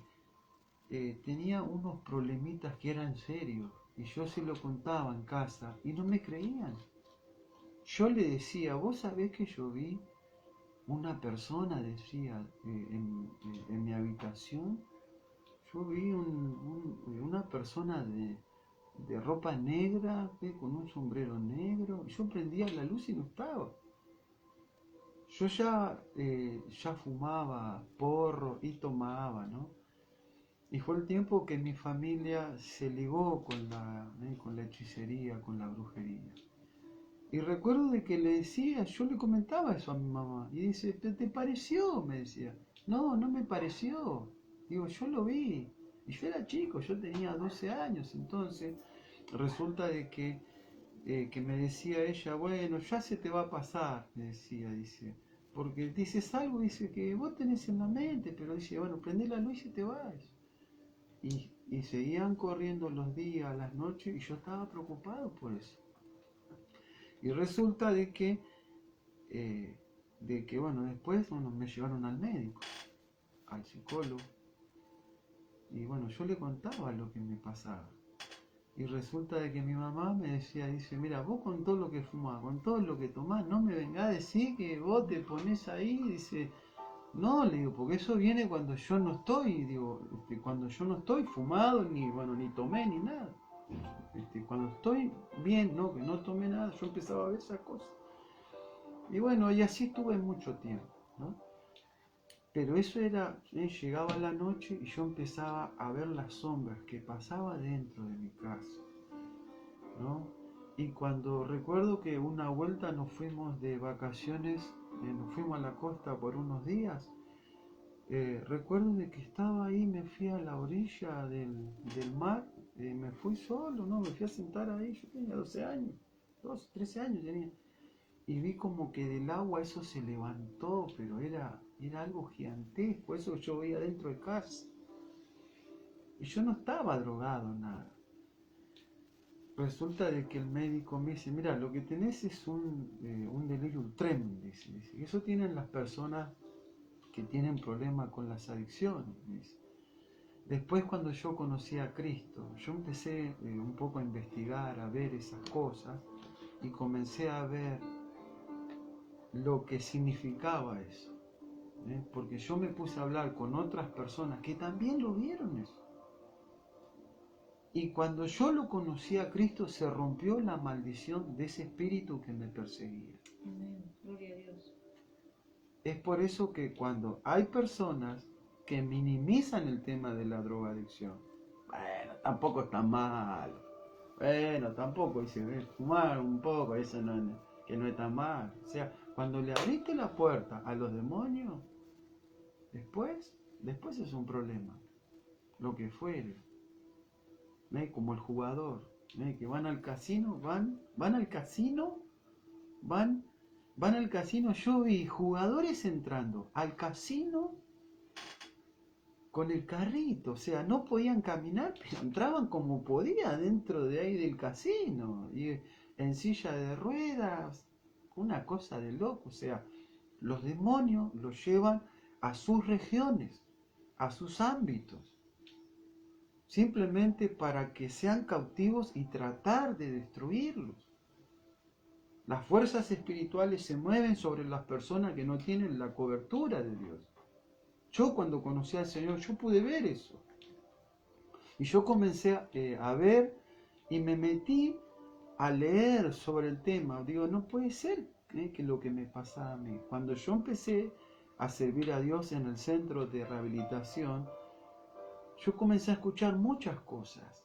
tenía unos problemitas que eran serios. Y yo se lo contaba en casa y no me creían. Yo le decía, vos sabés que yo vi una persona, decía, en mi habitación. Yo vi una persona de ropa negra, con un sombrero negro. Y yo prendía la luz y no estaba. Yo ya fumaba porro y tomaba, ¿no? Y fue el tiempo que mi familia se ligó con la hechicería, con la brujería. Y recuerdo de que le decía, yo le comentaba eso a mi mamá. Y dice, ¿te pareció? Me decía. No, no me pareció. Digo, yo lo vi. Y yo era chico, yo tenía 12 años. Entonces, resulta de que me decía ella, bueno, ya se te va a pasar, me decía, dice. Porque dices algo, dice, que vos tenés en la mente, pero dice, bueno, prendé la luz y te vas. Y seguían corriendo los días, las noches, y yo estaba preocupado por eso. Y resulta de que bueno, después me llevaron al médico, al psicólogo. Y bueno, yo le contaba lo que me pasaba. Y resulta de que mi mamá me decía, dice, mira, vos con todo lo que fumás, con todo lo que tomás, no me vengás a decir que vos te pones ahí, dice. No, le digo, porque eso viene cuando yo no estoy, digo, cuando yo no estoy fumado, ni tomé, ni nada. Cuando estoy bien, no, que no tomé nada, yo empezaba a ver esas cosas. Y bueno, y así estuve mucho tiempo, ¿no? Pero eso era, llegaba la noche y yo empezaba a ver las sombras que pasaba dentro de mi casa, ¿no? Y cuando recuerdo que una vuelta nos fuimos de vacaciones, nos fuimos a la costa por unos días, recuerdo de que estaba ahí, me fui a la orilla del mar, me fui solo, ¿no? Me fui a sentar ahí, yo tenía 12 años, 12, 13 años tenía. Y vi como que del agua eso se levantó, pero era algo gigantesco, eso que yo veía dentro de casa. Y yo no estaba drogado, nada. Resulta de que el médico me dice, mira, lo que tenés es un delirium tremens, dice. Y eso tienen las personas que tienen problemas con las adicciones, dice. Después, cuando yo conocí a Cristo, yo empecé un poco a investigar, a ver esas cosas, y comencé a ver lo que significaba eso. Porque yo me puse a hablar con otras personas que también lo vieron eso. Y cuando yo lo conocí a Cristo, se rompió la maldición de ese espíritu que me perseguía. Amén. Gloria a Dios. Es por eso que cuando hay personas que minimizan el tema de la drogadicción, bueno, tampoco está mal. Bueno, tampoco dice, fumar un poco, eso que no está mal. O sea, cuando le abriste la puerta a los demonios, después es un problema. Lo que fuere. Como el jugador. Que van al casino, van al casino, van al casino. Yo vi jugadores entrando al casino con el carrito, o sea, no podían caminar, pero entraban como podía dentro de ahí del casino, y en silla de ruedas, una cosa de loco, o sea, los demonios los llevan a sus regiones, a sus ámbitos, simplemente para que sean cautivos y tratar de destruirlos. Las fuerzas espirituales se mueven sobre las personas que no tienen la cobertura de Dios. Yo cuando conocí al Señor, yo pude ver eso. Y yo comencé a ver y me metí a leer sobre el tema. Digo, no puede ser que lo que me pasaba a mí. Cuando yo empecé a servir a Dios en el centro de rehabilitación, yo comencé a escuchar muchas cosas.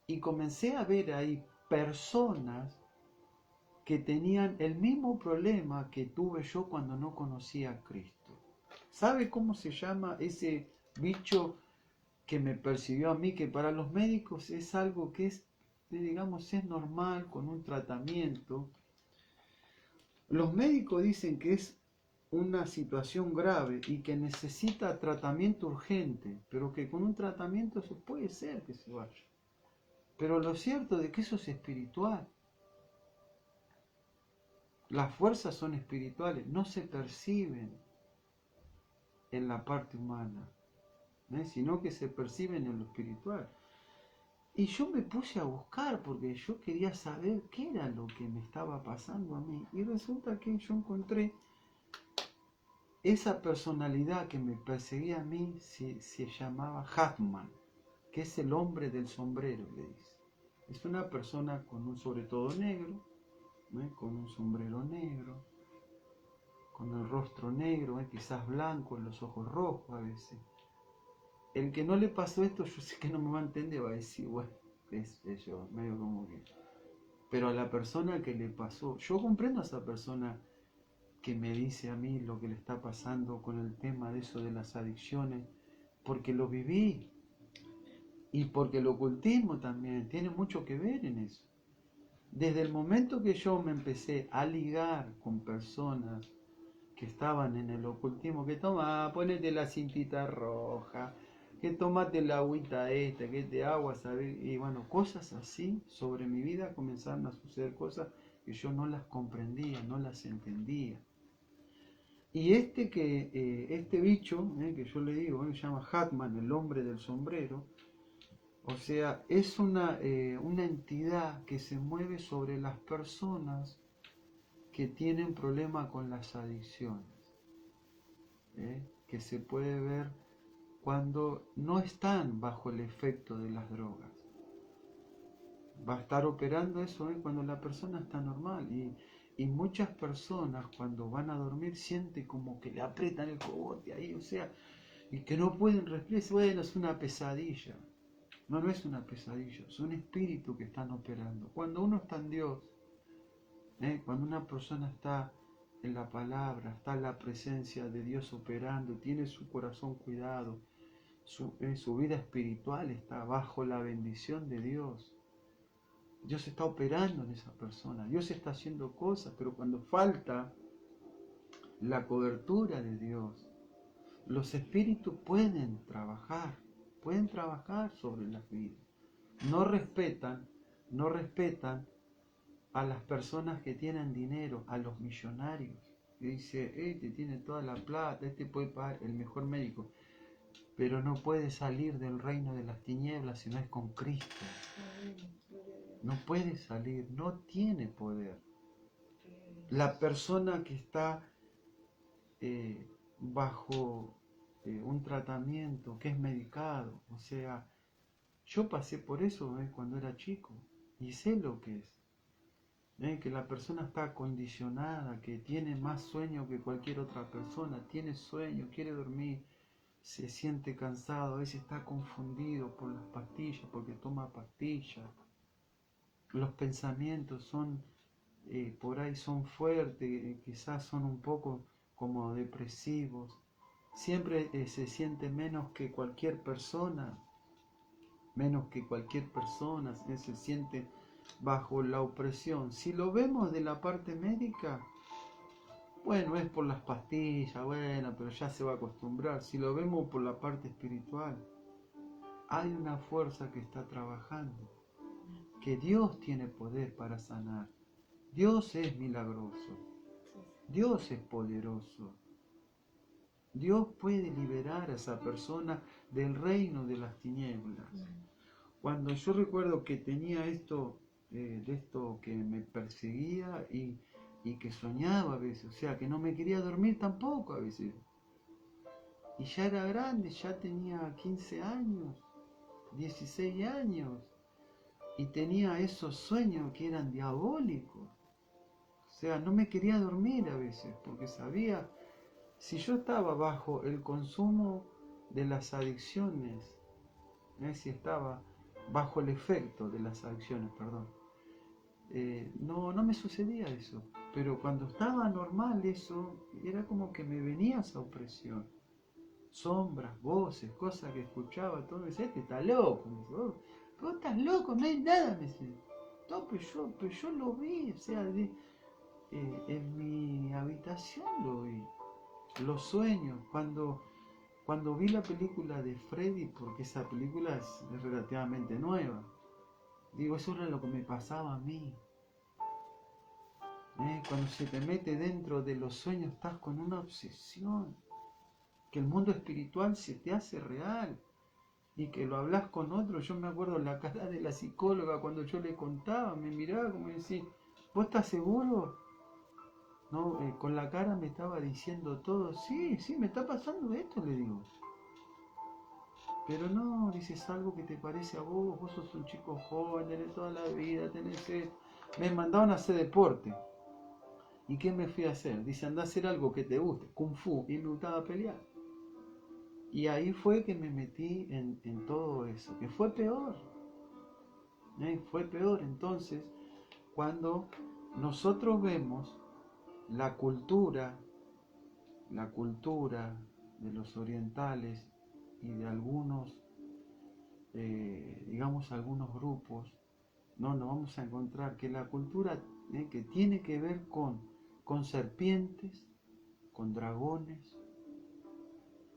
Y comencé a ver ahí personas que tenían el mismo problema que tuve yo cuando no conocía a Cristo. ¿Sabe cómo se llama ese bicho que me persiguió a mí? Que para los médicos es algo que es, digamos, es normal con un tratamiento. Los médicos dicen que es una situación grave y que necesita tratamiento urgente, pero que con un tratamiento eso puede ser que se vaya. Pero lo cierto es que eso es espiritual. Las fuerzas son espirituales, no se perciben en la parte humana, sino que se perciben en lo espiritual. Y yo me puse a buscar porque yo quería saber qué era lo que me estaba pasando a mí. Y resulta que yo encontré esa personalidad que me perseguía a mí, se llamaba Hatman, que es el hombre del sombrero, le dice. Es una persona con un sobre todo negro, con un sombrero negro, con el rostro negro, quizás blanco, los ojos rojos a veces. El que no le pasó esto, yo sé que no me va a entender, va a decir, bueno, es yo, medio como que... Pero a la persona que le pasó, yo comprendo a esa persona que me dice a mí lo que le está pasando con el tema de eso de las adicciones, porque lo viví, y porque el ocultismo también tiene mucho que ver en eso. Desde el momento que yo me empecé a ligar con personas que estaban en el ocultismo, que toma, ponete la cintita roja, que tomate la agüita esta, que te agua, ¿sabes? Y bueno, cosas así sobre mi vida comenzaron a suceder cosas que yo no las comprendía, no las entendía. Y este bicho, que yo le digo, se llama Hatman, el hombre del sombrero, o sea, es una entidad que se mueve sobre las personas que tienen problema con las adicciones, que se puede ver cuando no están bajo el efecto de las drogas. Va a estar operando eso cuando la persona está normal. Y muchas personas cuando van a dormir sienten como que le aprietan el cogote ahí, o sea, y que no pueden respirar. Bueno, es una pesadilla. No, no es una pesadilla, son espíritus que están operando. Cuando uno está en Dios, cuando una persona está en la palabra, está en la presencia de Dios operando, tiene su corazón cuidado, su vida espiritual está bajo la bendición de Dios. Dios está operando en esa persona, Dios está haciendo cosas, pero cuando falta la cobertura de Dios, los espíritus pueden trabajar sobre las vidas. No respetan a las personas que tienen dinero, a los millonarios. Y dice, este tiene toda la plata, este puede pagar el mejor médico, pero no puede salir del reino de las tinieblas si no es con Cristo. No puede salir, no tiene poder. La persona que está bajo un tratamiento, que es medicado, o sea, yo pasé por eso cuando era chico y sé lo que es. Que la persona está condicionada, que tiene más sueño que cualquier otra persona, tiene sueño, quiere dormir, se siente cansado, a veces está confundido por las pastillas, porque toma pastillas. Los pensamientos son, por ahí son fuertes, quizás son un poco como depresivos. Siempre se siente menos que cualquier persona. menos que cualquier persona, se siente bajo la opresión. Si lo vemos de la parte médica, bueno, es por las pastillas, bueno, pero ya se va a acostumbrar. Si lo vemos por la parte espiritual, hay una fuerza que está trabajando, que Dios tiene poder para sanar. Dios es milagroso, Dios es poderoso. Dios puede liberar a esa persona del reino de las tinieblas. Cuando yo recuerdo que tenía esto, de esto que me perseguía y que soñaba a veces, o sea, que no me quería dormir tampoco a veces. Y ya era grande, ya tenía 15 años, 16 años, y tenía esos sueños que eran diabólicos. O sea, no me quería dormir a veces, porque sabía, si yo estaba bajo el consumo de las adicciones, si estaba bajo el efecto de las adicciones, perdón, no me sucedía eso. Pero cuando estaba normal eso, era como que me venía esa opresión. Sombras, voces, cosas que escuchaba, todo. Me decía, este está loco. Me dice, vos estás loco, no hay nada. Me dice, no, pero yo lo vi, o sea, en mi habitación lo vi. Los sueños, cuando vi la película de Freddy, porque esa película es relativamente nueva, digo, eso era lo que me pasaba a mí. Cuando se te mete dentro de los sueños estás con una obsesión, que el mundo espiritual se te hace real y que lo hablas con otro. Yo me acuerdo la cara de la psicóloga cuando yo le contaba, me miraba como decía, ¿vos estás seguro? No, con la cara me estaba diciendo todo, sí, me está pasando esto, le digo. Pero no, dices algo que te parece a vos sos un chico joven, tenés toda la vida, tenés esto. Me mandaban a hacer deporte. ¿Y qué me fui a hacer? Dice, anda a hacer algo que te guste, Kung Fu, y me gustaba pelear. Y ahí fue que me metí en todo eso, que fue peor. Fue peor. Entonces, cuando nosotros vemos la cultura de los orientales y de algunos, digamos, algunos grupos, nos vamos a encontrar que la cultura que tiene que ver con serpientes, con dragones,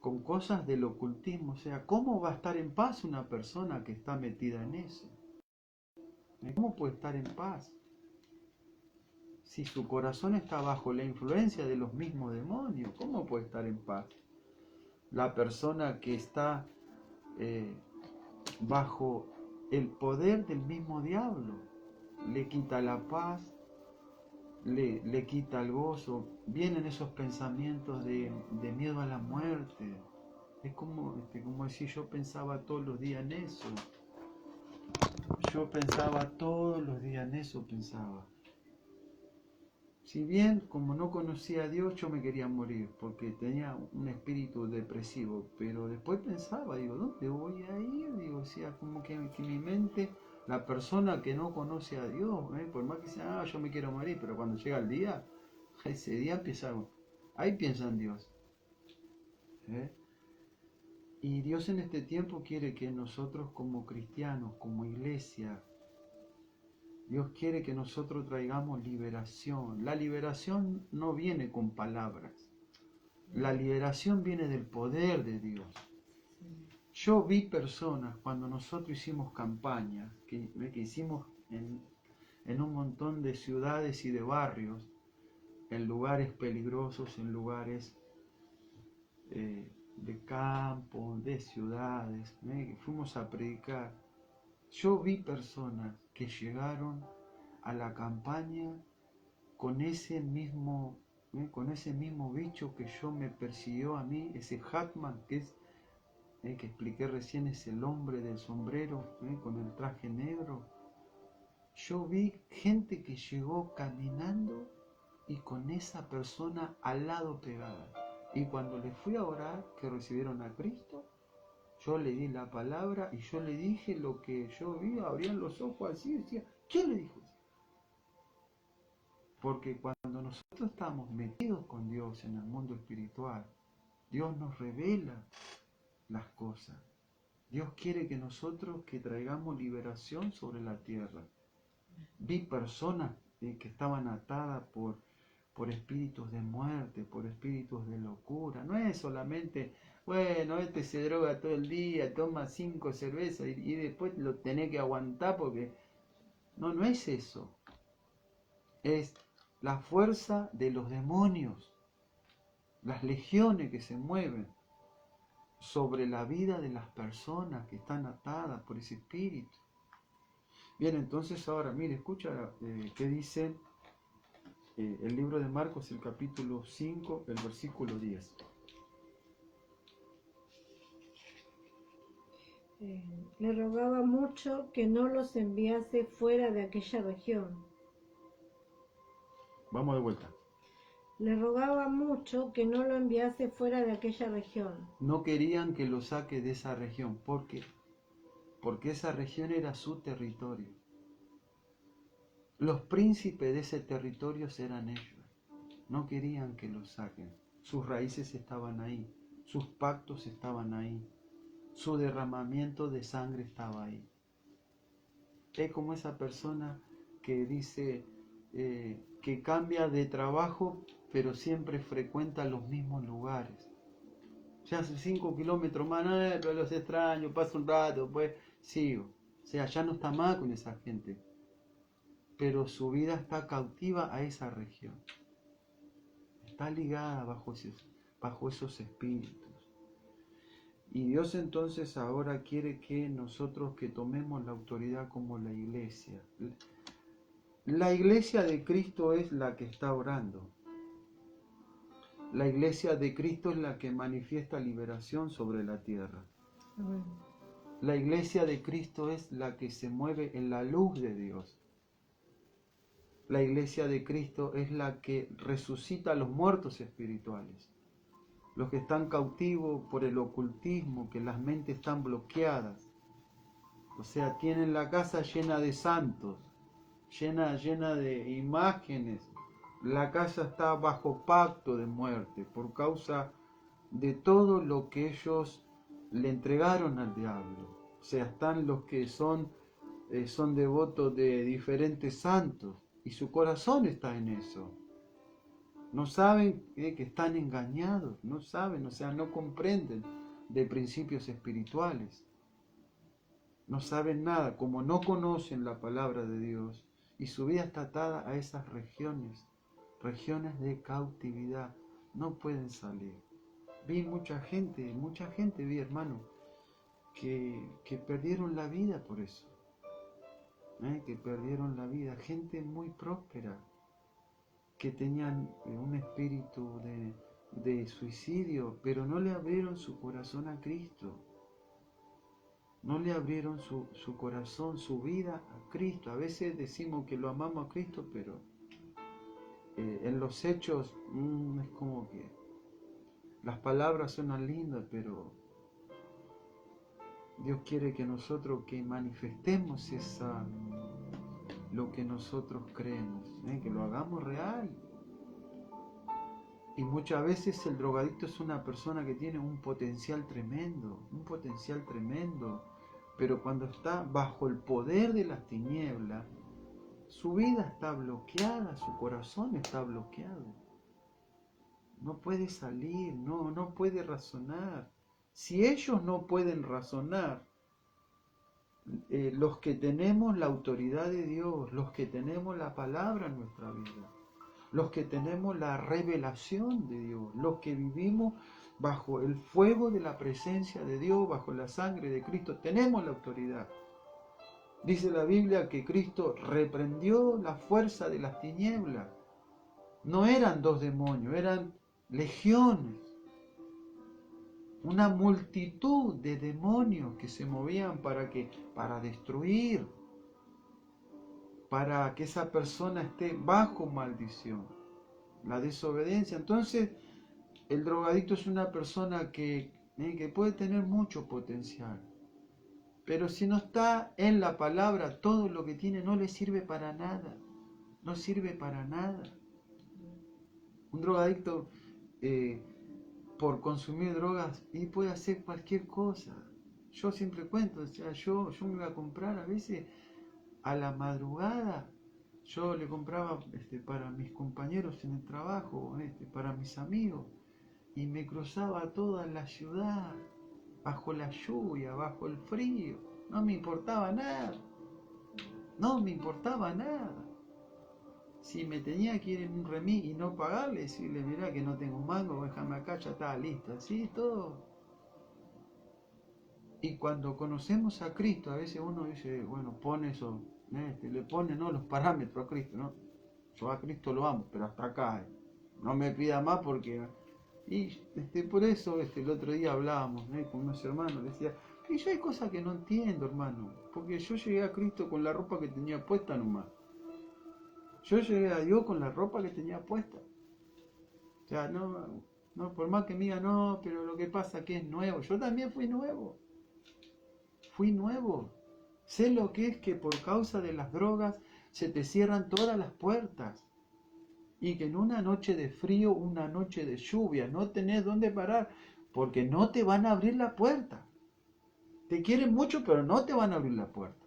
con cosas del ocultismo. O sea, ¿cómo va a estar en paz una persona que está metida en eso? ¿Cómo puede estar en paz si su corazón está bajo la influencia de los mismos demonios? ¿Cómo puede estar en paz? La persona que está bajo el poder del mismo diablo le quita la paz, le quita el gozo, vienen esos pensamientos de miedo a la muerte. Es como decir, yo pensaba todos los días en eso. Yo pensaba todos los días en eso, pensaba. Si bien, como no conocía a Dios, yo me quería morir, porque tenía un espíritu depresivo, pero después pensaba, digo, ¿dónde voy a ir? Digo, o sea, como que mi mente, la persona que no conoce a Dios, por más que sea, yo me quiero morir, pero cuando llega el día, ese día empieza, ahí piensa en Dios. Y Dios en este tiempo quiere que nosotros como cristianos, como iglesia, Dios quiere que nosotros traigamos liberación. La liberación no viene con palabras. La liberación viene del poder de Dios. Yo vi personas cuando nosotros hicimos campañas, que hicimos en un montón de ciudades y de barrios, en lugares peligrosos, en lugares de campo, de ciudades, que fuimos a predicar. Yo vi personas que llegaron a la campaña con ese mismo bicho que yo me persiguió a mí, ese Hatman, que expliqué recién, es el hombre del sombrero, con el traje negro. Yo vi gente que llegó caminando y con esa persona al lado pegada. Y cuando le fui a orar, que recibieron a Cristo, yo le di la palabra y yo le dije lo que yo vi, abrían los ojos así, decía, ¿quién le dijo eso? Porque cuando nosotros estamos metidos con Dios en el mundo espiritual, Dios nos revela las cosas. Dios quiere que nosotros que traigamos liberación sobre la tierra. Vi personas que estaban atadas por espíritus de muerte, por espíritus de locura. No es solamente, bueno, este se droga todo el día, toma 5 cervezas y después lo tenés que aguantar porque... No, no es eso. Es la fuerza de los demonios, las legiones que se mueven sobre la vida de las personas que están atadas por ese espíritu. Bien, entonces ahora, mire, escucha qué dice el libro de Marcos, el capítulo 5, el versículo 10. Le rogaba mucho que no los enviase fuera de aquella región. Vamos de vuelta. Le rogaba mucho que no lo enviase fuera de aquella región. No querían que lo saque de esa región. ¿Por qué? Porque esa región era su territorio. Los príncipes de ese territorio eran ellos. No querían que lo saquen. Sus raíces estaban ahí. Sus pactos estaban ahí. Su derramamiento de sangre estaba ahí. Es como esa persona que dice que cambia de trabajo, pero siempre frecuenta los mismos lugares. Ya hace 5 kilómetros más, pero los extraño, paso un rato, pues sigo. O sea, ya no está más con esa gente. Pero su vida está cautiva a esa región. Está ligada bajo esos espíritus. Y Dios entonces ahora quiere que nosotros que tomemos la autoridad como la iglesia. La iglesia de Cristo es la que está orando. La iglesia de Cristo es la que manifiesta liberación sobre la tierra. Amén. La iglesia de Cristo es la que se mueve en la luz de Dios. La iglesia de Cristo es la que resucita a los muertos espirituales. Los que están cautivos por el ocultismo, que las mentes están bloqueadas. O sea, tienen la casa llena de santos, llena de imágenes. La casa está bajo pacto de muerte por causa de todo lo que ellos le entregaron al diablo. O sea, están los que son devotos de diferentes santos y su corazón está en eso. No saben que están engañados, no saben, o sea, no comprenden de principios espirituales. No saben nada, como no conocen la palabra de Dios y su vida está atada a esas regiones de cautividad. No pueden salir. Vi mucha gente vi, hermano, que perdieron la vida por eso. Que perdieron la vida. Gente muy próspera, que tenían un espíritu de suicidio, pero no le abrieron su corazón a Cristo. No le abrieron su corazón, su vida a Cristo. A veces decimos que lo amamos a Cristo, pero en los hechos es como que las palabras suenan lindas, pero Dios quiere que nosotros que manifestemos lo que nosotros creemos, que lo hagamos real. Y muchas veces el drogadicto es una persona que tiene un potencial tremendo, pero cuando está bajo el poder de las tinieblas, su vida está bloqueada, su corazón está bloqueado. No puede salir, no puede razonar. Si ellos no pueden razonar, los que tenemos la autoridad de Dios, los que tenemos la palabra en nuestra vida, los que tenemos la revelación de Dios, los que vivimos bajo el fuego de la presencia de Dios, bajo la sangre de Cristo, tenemos la autoridad. Dice la Biblia que Cristo reprendió la fuerza de las tinieblas. No eran 2 demonios, eran legiones. Una multitud de demonios que se movían para destruir, para que esa persona esté bajo maldición, la desobediencia. Entonces, el drogadicto es una persona que puede tener mucho potencial, pero si no está en la palabra, todo lo que tiene no le sirve para nada, no sirve para nada. Un drogadicto por consumir drogas y puede hacer cualquier cosa. yo siempre cuento, o sea, yo me iba a comprar a veces a la madrugada, yo le compraba para mis compañeros en el trabajo, para mis amigos, y me cruzaba toda la ciudad, bajo la lluvia, bajo el frío, no me importaba nada, no me importaba nada. Si me tenía que ir en un remis y no pagarle, decirle, mirá que no tengo un mango, déjame acá, ya está listo, así todo. Y cuando conocemos a Cristo, a veces uno dice, bueno, pone eso, le pone ¿no? los parámetros a Cristo, ¿no? Yo a Cristo lo amo, pero hasta acá, no me pida más porque... Y por eso el otro día hablábamos con unos hermanos, decía, que yo hay cosas que no entiendo, hermano, porque yo llegué a Cristo con la ropa que tenía puesta nomás. Yo llegué a Dios con la ropa que tenía puesta. O sea, no, por más que me diga, no, pero lo que pasa es que es nuevo. Yo también fui nuevo. Fui nuevo. Sé lo que es que por causa de las drogas se te cierran todas las puertas. Y que en una noche de frío, una noche de lluvia, no tenés dónde parar, porque no te van a abrir la puerta. Te quieren mucho, pero no te van a abrir la puerta.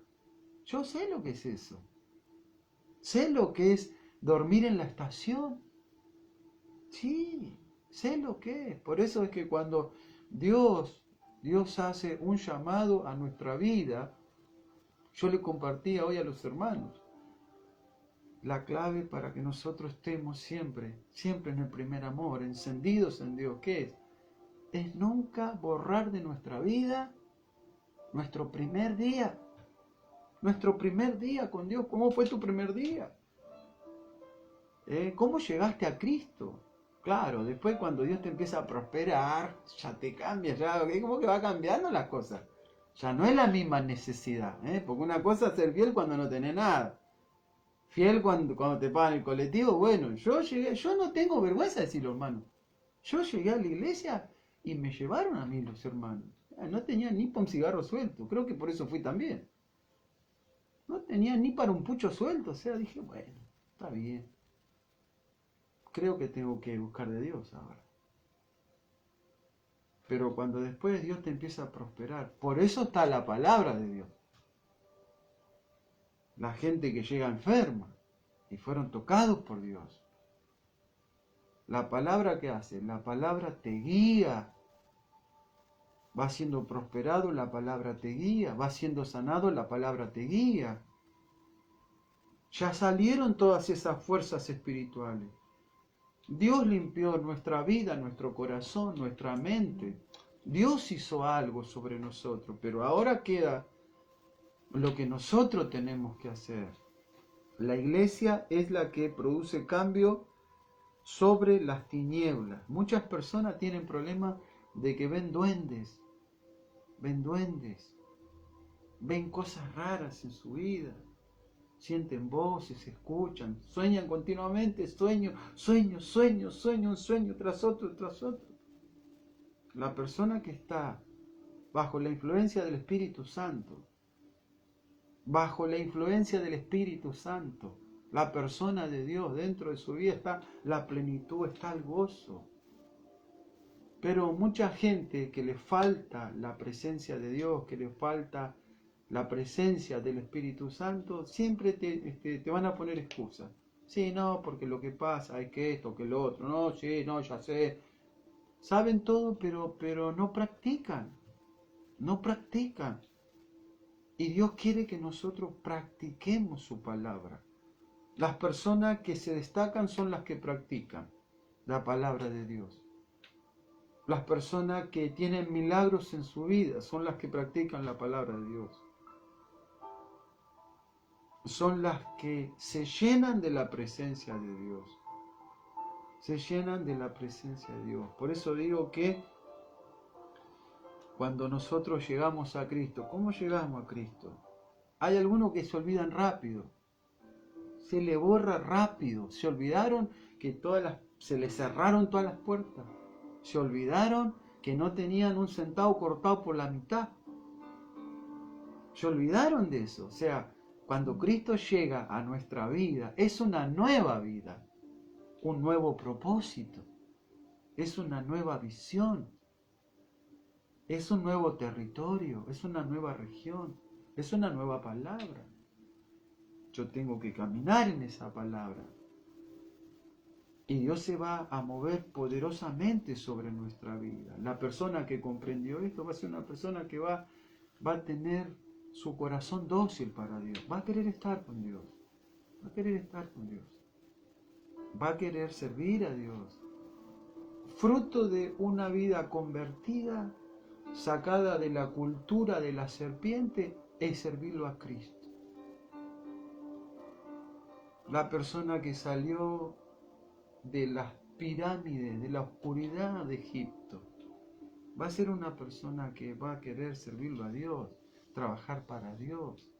Yo sé lo que es eso. Sé lo que es dormir en la estación. Sí, sé lo que es. Por eso es que cuando Dios hace un llamado a nuestra vida, yo le compartía hoy a los hermanos, la clave para que nosotros estemos siempre en el primer amor, encendidos en Dios, ¿qué es? Es nunca borrar de nuestra vida nuestro primer día. Nuestro primer día con Dios. ¿Cómo fue tu primer día? ¿Cómo llegaste a Cristo? Claro, después cuando Dios te empieza a prosperar, ya te cambia, ya como que va cambiando las cosas. Ya no es la misma necesidad, porque una cosa es ser fiel cuando no tenés nada. Fiel cuando te pagan el colectivo. Bueno, yo no tengo vergüenza de decirlo, hermano. Yo llegué a la iglesia y me llevaron a mí los hermanos. No tenía ni para un cigarro suelto, creo que por eso fui también. No tenía ni para un pucho suelto, o sea, dije, bueno, está bien. Creo que tengo que buscar de Dios ahora. Pero cuando después Dios te empieza a prosperar, por eso está la palabra de Dios. La gente que llega enferma y fueron tocados por Dios. La palabra que hace, la palabra te guía. Va siendo prosperado, la palabra te guía. Va siendo sanado, la palabra te guía. Ya salieron todas esas fuerzas espirituales. Dios limpió nuestra vida, nuestro corazón, nuestra mente. Dios hizo algo sobre nosotros, pero ahora queda lo que nosotros tenemos que hacer. La iglesia es la que produce cambio sobre las tinieblas. Muchas personas tienen problemas de que ven duendes, ven cosas raras en su vida, sienten voces, escuchan, sueñan continuamente, sueño tras otro. La persona que está bajo la influencia del Espíritu Santo, la persona de Dios, dentro de su vida está la plenitud, está el gozo. Pero mucha gente que le falta la presencia de Dios, que le falta la presencia del Espíritu Santo, siempre te van a poner excusas. Sí, no, porque lo que pasa es que esto, que lo otro. No, sí, no, ya sé. Saben todo, pero no practican. No practican. Y Dios quiere que nosotros practiquemos su palabra. Las personas que se destacan son las que practican la palabra de Dios. Las personas que tienen milagros en su vida son las que practican la palabra de Dios. Son las que se llenan de la presencia de Dios. Se llenan de la presencia de Dios. Por eso digo que cuando nosotros llegamos a Cristo, ¿cómo llegamos a Cristo? Hay algunos que se olvidan rápido. Se le borra rápido. Se olvidaron que se les cerraron todas las puertas. Se olvidaron que no tenían un centavo cortado por la mitad. Se olvidaron de eso. O sea, cuando Cristo llega a nuestra vida, es una nueva vida, un nuevo propósito, es una nueva visión, es un nuevo territorio, es una nueva región, es una nueva palabra. Yo tengo que caminar en esa palabra. Y Dios se va a mover poderosamente sobre nuestra vida. La persona que comprendió esto va a ser una persona que va a tener su corazón dócil para Dios. Va a querer estar con Dios. Va a querer estar con Dios. Va a querer servir a Dios. Fruto de una vida convertida, sacada de la cultura de la serpiente, es servirlo a Cristo. La persona que salió de las pirámides, de la oscuridad de Egipto, va a ser una persona que va a querer servirlo a Dios, trabajar para Dios.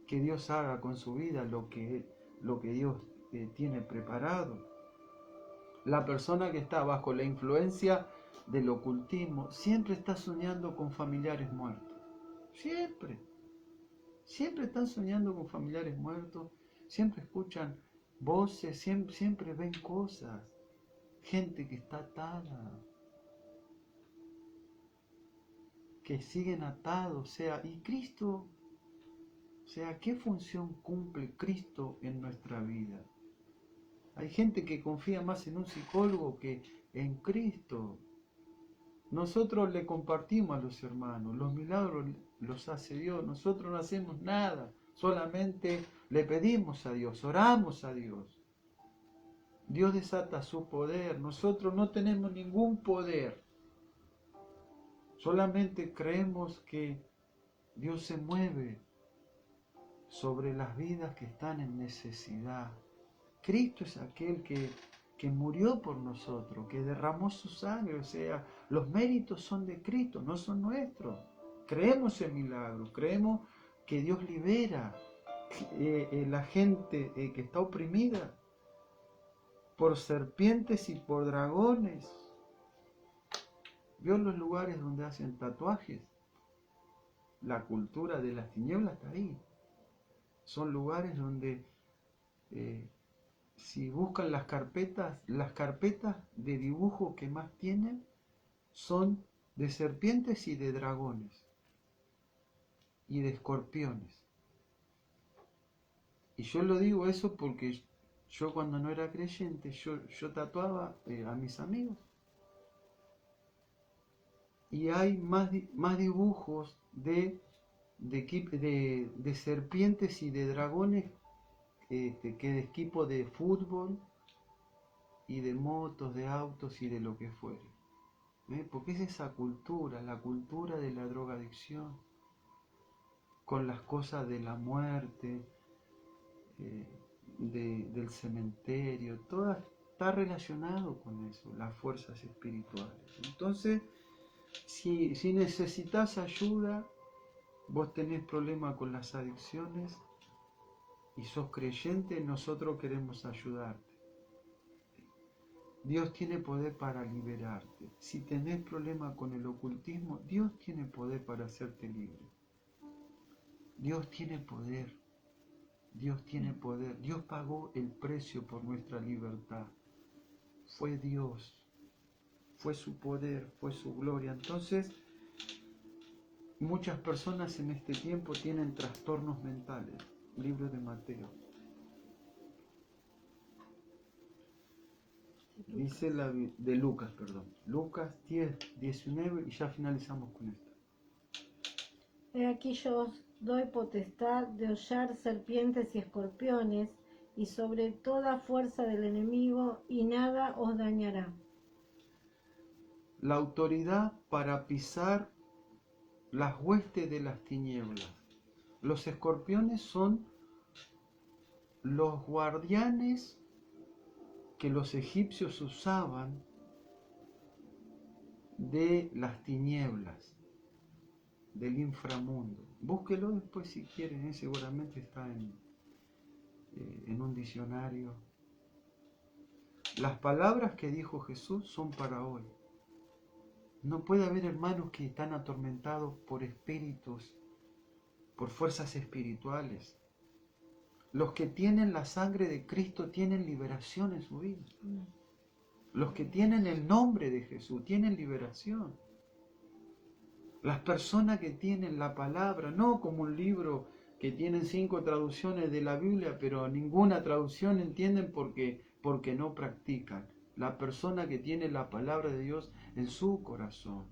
Que Dios haga con su vida lo que Dios tiene preparado. La persona que está bajo la influencia del ocultismo siempre está soñando con familiares muertos. Siempre. Siempre están soñando con familiares muertos. Siempre escuchan voces, siempre ven cosas. Gente que está atada. Que siguen atados. Y Cristo, ¿qué función cumple Cristo en nuestra vida? Hay gente que confía más en un psicólogo que en Cristo. Nosotros le compartimos a los hermanos, los milagros los hace Dios, nosotros no hacemos nada, solamente le pedimos a Dios, oramos a Dios. Dios desata su poder, nosotros no tenemos ningún poder, solamente creemos que Dios se mueve sobre las vidas que están en necesidad. Cristo es aquel que murió por nosotros, que derramó su sangre, los méritos son de Cristo, no son nuestros. Creemos en milagros, creemos que Dios libera la gente que está oprimida por serpientes y por dragones. ¿Vio los lugares donde hacen tatuajes? La cultura de las tinieblas está ahí. Son lugares donde si buscan las carpetas de dibujo que más tienen son de serpientes y de dragones y de escorpiones. Y yo lo digo eso porque yo cuando no era creyente, yo tatuaba a mis amigos. Y hay más dibujos de serpientes y de dragones que de equipo de fútbol y de motos, de autos y de lo que fuere. Porque es esa cultura, la cultura de la drogadicción, con las cosas de la muerte, del cementerio, todo está relacionado con eso, las fuerzas espirituales. Entonces, si necesitas ayuda, vos tenés problema con las adicciones y sos creyente, nosotros queremos ayudarte. Dios tiene poder para liberarte. Si tenés problema con el ocultismo, Dios tiene poder para hacerte libre. Dios tiene poder. Dios tiene poder. Dios pagó el precio por nuestra libertad. Fue Dios. Fue su poder, fue su gloria. Entonces, muchas personas en este tiempo tienen trastornos mentales. Libro de Mateo. Dice de Lucas, perdón. Lucas 10, 19 y ya finalizamos con esto. He aquí yo os doy potestad de hollar serpientes y escorpiones y sobre toda fuerza del enemigo y nada os dañará. La autoridad para pisar las huestes de las tinieblas. Los escorpiones son los guardianes que los egipcios usaban de las tinieblas, del inframundo. Búsquelo después si quieren, seguramente está en un diccionario. Las palabras que dijo Jesús son para hoy. No puede haber hermanos que están atormentados por espíritus, por fuerzas espirituales. Los que tienen la sangre de Cristo tienen liberación en su vida. Los que tienen el nombre de Jesús tienen liberación. Las personas que tienen la palabra, no como un libro que tienen 5 traducciones de la Biblia, pero ninguna traducción entienden porque no practican. La persona que tiene la palabra de Dios en su corazón.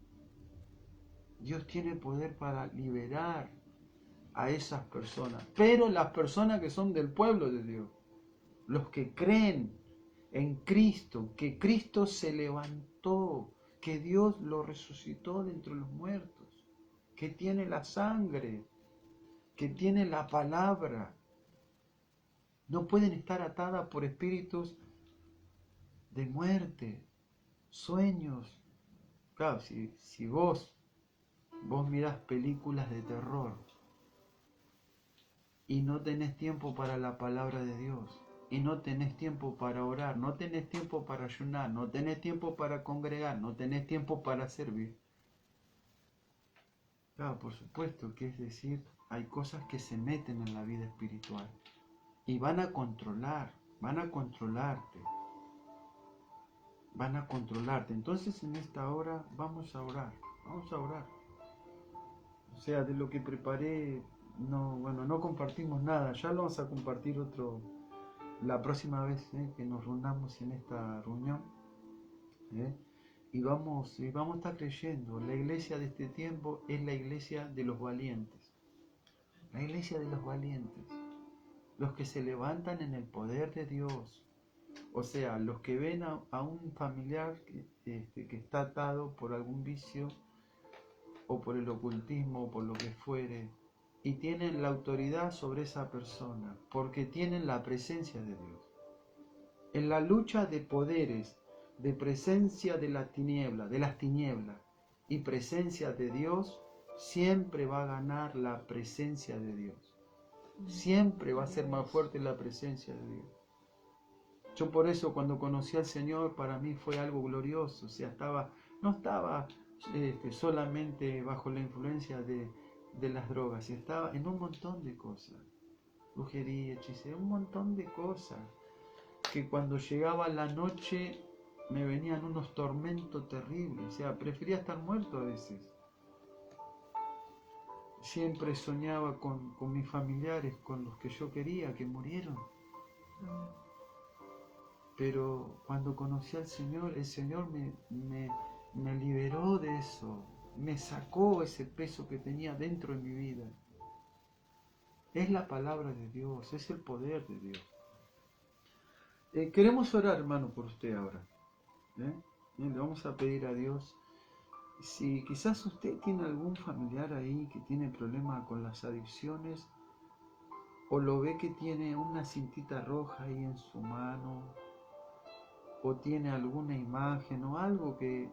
Dios tiene poder para liberar a esas personas. Pero las personas que son del pueblo de Dios, los que creen en Cristo, que Cristo se levantó, que Dios lo resucitó de entre los muertos, que tiene la sangre, que tiene la palabra, no pueden estar atadas por espíritus de muerte, sueños. Claro, si vos mirás películas de terror y no tenés tiempo para la palabra de Dios, y no tenés tiempo para orar, no tenés tiempo para ayunar, no tenés tiempo para congregar, no tenés tiempo para servir. Claro, por supuesto que es decir, hay cosas que se meten en la vida espiritual y van a controlarte, van a controlarte. Entonces en esta hora vamos a orar. O sea, de lo que preparé, no compartimos nada, ya lo vamos a compartir la próxima vez que nos reunamos en esta reunión. Y vamos a estar creyendo. La iglesia de este tiempo es la iglesia de los valientes. La iglesia de los valientes. Los que se levantan en el poder de Dios. O sea, los que ven a un familiar que está atado por algún vicio, o por el ocultismo, o por lo que fuere, y tienen la autoridad sobre esa persona, porque tienen la presencia de Dios. En la lucha de poderes, de presencia de las tinieblas y presencia de Dios, siempre va a ganar la presencia de Dios. Siempre va a ser más fuerte la presencia de Dios. Yo por eso cuando conocí al Señor, para mí fue algo glorioso. O sea, no estaba solamente bajo la influencia de las drogas, estaba en un montón de cosas. Brujería, hechicería, un montón de cosas. Que cuando llegaba la noche me venían unos tormentos terribles. O sea, prefería estar muerto a veces. Siempre soñaba con mis familiares, con los que yo quería, que murieron. Pero cuando conocí al Señor, el Señor me liberó de eso. Me sacó ese peso que tenía dentro de mi vida. Es la palabra de Dios, es el poder de Dios. Queremos orar, hermano, por usted ahora. Le vamos a pedir a Dios. Si quizás usted tiene algún familiar ahí que tiene problemas con las adicciones, o lo ve que tiene una cintita roja ahí en su mano, o tiene alguna imagen o algo que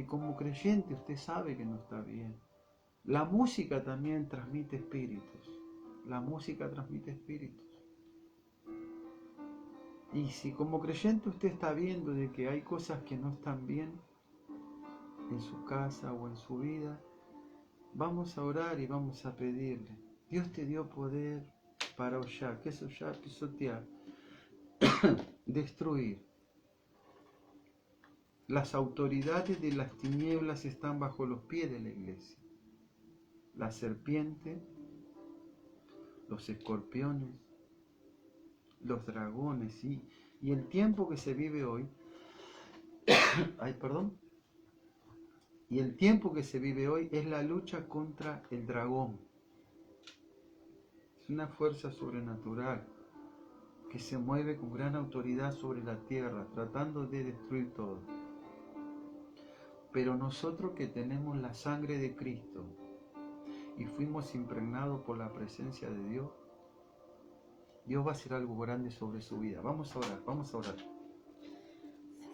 como creyente usted sabe que no está bien. La música también transmite espíritus. La música transmite espíritus. Y si como creyente usted está viendo de que hay cosas que no están bien en su casa o en su vida, vamos a orar y vamos a pedirle. Dios te dio poder para hollar. ¿Qué es hollar? Pisotear. Destruir. Las autoridades de las tinieblas están bajo los pies de la iglesia. La serpiente, los escorpiones, los dragones, y el tiempo que se vive hoy, y el tiempo que se vive hoy es la lucha contra el dragón. Es una fuerza sobrenatural que se mueve con gran autoridad sobre la tierra, tratando de destruir todo. Pero nosotros que tenemos la sangre de Cristo y fuimos impregnados por la presencia de Dios, Dios va a hacer algo grande sobre su vida. Vamos a orar.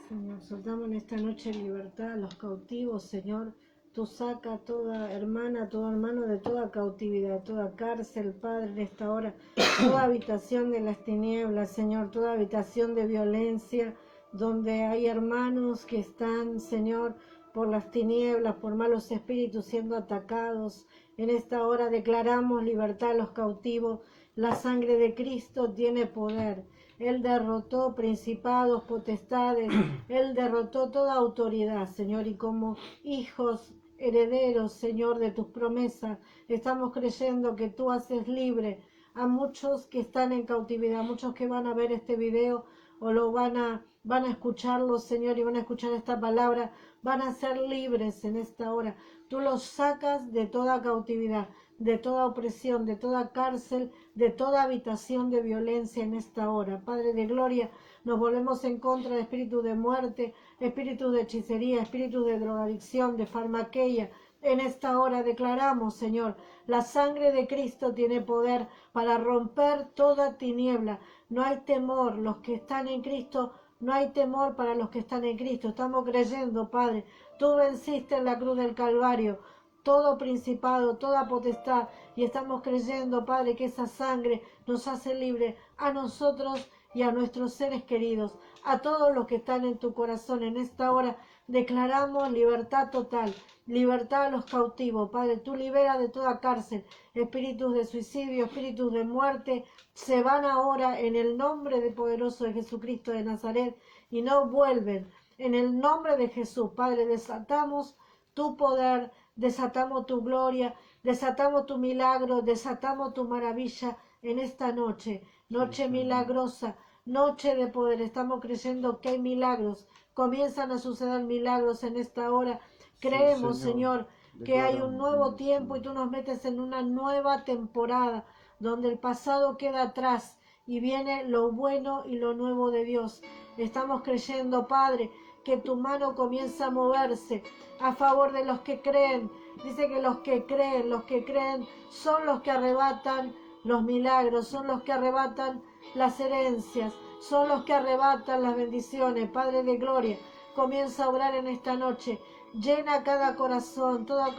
Señor, soltamos en esta noche libertad a los cautivos, Señor. Tú saca a toda hermana, todo hermano de toda cautividad, toda cárcel, Padre, en esta hora, toda habitación de las tinieblas, Señor, toda habitación de violencia, donde hay hermanos que están, Señor, por las tinieblas, por malos espíritus siendo atacados. En esta hora declaramos libertad a los cautivos. La sangre de Cristo tiene poder. Él derrotó principados, potestades, Él derrotó toda autoridad, Señor, y como hijos herederos, Señor, de tus promesas. Estamos creyendo que tú haces libre a muchos que están en cautividad, muchos que van a ver este video o lo van a escucharlo, Señor, y van a escuchar esta palabra, van a ser libres en esta hora. Tú los sacas de toda cautividad, de toda opresión, de toda cárcel, de toda habitación de violencia en esta hora. Padre de gloria, nos volvemos en contra de espíritus de muerte, espíritus de hechicería, espíritus de drogadicción, de farmaqueia. En esta hora declaramos, Señor, la sangre de Cristo tiene poder para romper toda tiniebla. No hay temor, los que están en Cristo, no hay temor para los que están en Cristo. Estamos creyendo, Padre, tú venciste en la cruz del Calvario todo principado, toda potestad, y estamos creyendo, Padre, que esa sangre nos hace libre a nosotros y a nuestros seres queridos, a todos los que están en tu corazón. En esta hora declaramos libertad total, libertad a los cautivos. Padre, tú libera de toda cárcel, espíritus de suicidio, espíritus de muerte, se van ahora en el nombre de poderoso de Jesucristo de Nazaret y no vuelven. En el nombre de Jesús, Padre, desatamos tu poder, desatamos tu gloria, desatamos tu milagro, desatamos tu maravilla en esta noche, noche milagrosa, noche de poder. Estamos creyendo que hay milagros, comienzan a suceder milagros en esta hora. Creemos, Sí, Señor. Señor, que hay un Declaramos nuevo bendición. tiempo y tú nos metes en una nueva temporada donde el pasado queda atrás y viene lo bueno y lo nuevo de Dios. Estamos creyendo, Padre, que tu mano comienza a moverse a favor de los que creen. Dice que los que creen son los que arrebatan los milagros, son los que arrebatan las herencias, son los que arrebatan las bendiciones. Padre de gloria, comienza a obrar en esta noche. Llena cada corazón, toda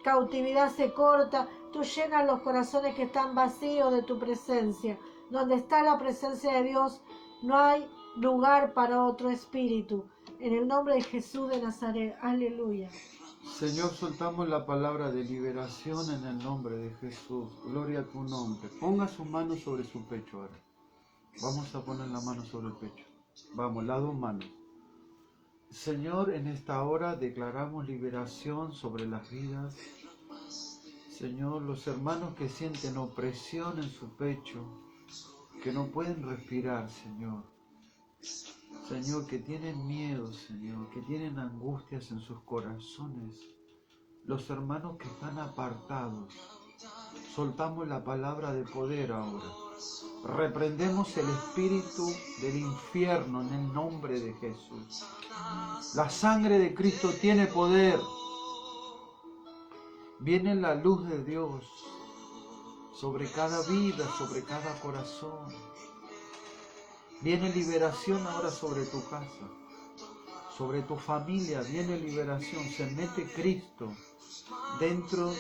cautividad se corta. Tú llenas los corazones que están vacíos de tu presencia. Donde está la presencia de Dios, no hay lugar para otro espíritu. En el nombre de Jesús de Nazaret. Aleluya. Señor, soltamos la palabra de liberación en el nombre de Jesús. Gloria a tu nombre. Ponga su mano sobre su pecho ahora. Vamos a poner la mano sobre el pecho. Vamos, las dos manos. Señor, en esta hora declaramos liberación sobre las vidas. Señor, los hermanos que sienten opresión en su pecho, que no pueden respirar, Señor. Señor, que tienen miedo, Señor, que tienen angustias en sus corazones. Los hermanos que están apartados, soltamos la palabra de poder ahora. Reprendemos el espíritu del infierno en el nombre de Jesús. La sangre de Cristo tiene poder. Viene la luz de Dios sobre cada vida, sobre cada corazón. Viene liberación ahora sobre tu casa, sobre tu familia, viene liberación. Se mete Cristo dentro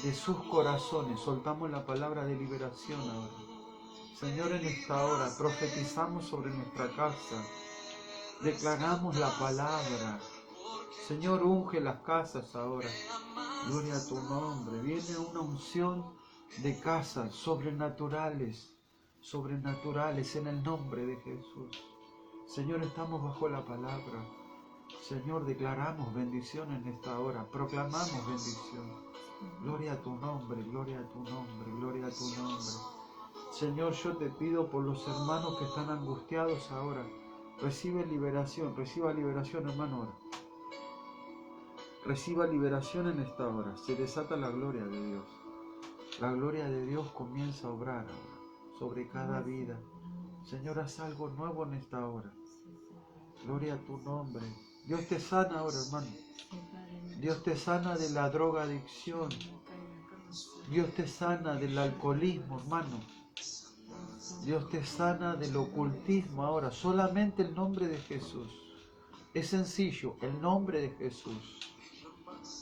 de sus corazones. Soltamos la palabra de liberación ahora. Señor, en esta hora profetizamos sobre nuestra casa. Declaramos la palabra. Señor, unge las casas ahora. Gloria a tu nombre. Viene una unción de casas sobrenaturales en el nombre de Jesús. Señor, estamos bajo la palabra. Señor, declaramos bendición en esta hora. Proclamamos bendición. Gloria a tu nombre, gloria a tu nombre, gloria a tu nombre. Señor, yo te pido por los hermanos que están angustiados ahora. Reciba liberación, hermano, ahora. Reciba liberación en esta hora. Se desata la gloria de Dios. La gloria de Dios comienza a obrar ahora sobre cada vida. Señor, haz algo nuevo en esta hora. Gloria a tu nombre. Dios te sana ahora, hermano. Dios te sana de la drogadicción. Dios te sana del alcoholismo, hermano. Dios te sana del ocultismo ahora. Solamente el nombre de Jesús. Es sencillo, el nombre de Jesús.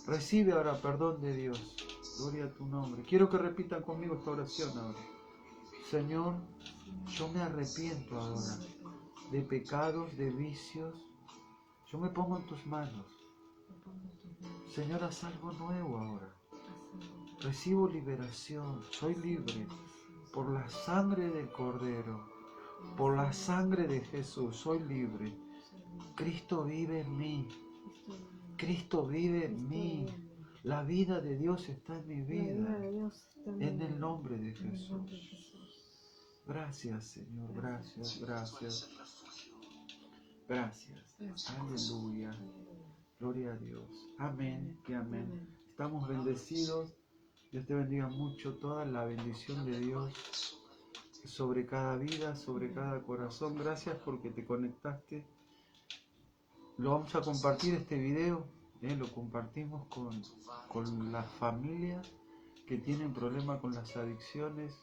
Recibe ahora perdón de Dios. Gloria a tu nombre. Quiero que repitan conmigo esta oración ahora. Señor, yo me arrepiento ahora de pecados, de vicios. Yo me pongo en tus manos. Señor, haz algo nuevo ahora. Recibo liberación. Soy libre por la sangre del Cordero. Por la sangre de Jesús. Soy libre. Cristo vive en mí. Cristo vive en mí. La vida de Dios está en mi vida. En el nombre de Jesús. Gracias, Señor. Gracias, gracias. Gracias. Aleluya. Gloria a Dios. Amén y amén. Estamos bendecidos. Dios te bendiga mucho. Toda la bendición de Dios sobre cada vida, sobre cada corazón. Gracias porque te conectaste. Lo vamos a compartir este video. Lo compartimos con las familias que tienen problemas con las adicciones.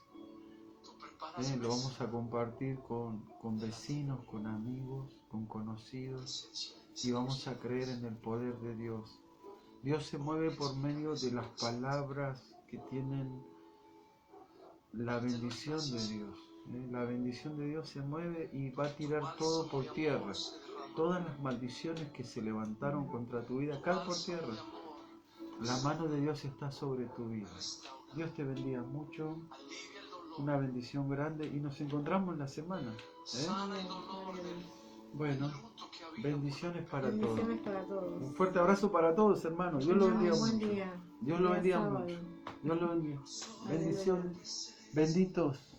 Lo vamos a compartir con vecinos, con amigos, con conocidos, y vamos a creer en el poder de Dios. Dios se mueve por medio de las palabras que tienen la bendición de Dios. La bendición de Dios se mueve y va a tirar todo por tierra. Todas las maldiciones que se levantaron contra tu vida caen por tierra. La mano de Dios está sobre tu vida. Dios te bendiga mucho. Una bendición grande y nos encontramos en la semana. Bueno, bendiciones para todos. Un fuerte abrazo para todos, hermanos. Dios los bendiga mucho. Dios los bendiga mucho. Dios los bendiga. Bendiciones. Benditos.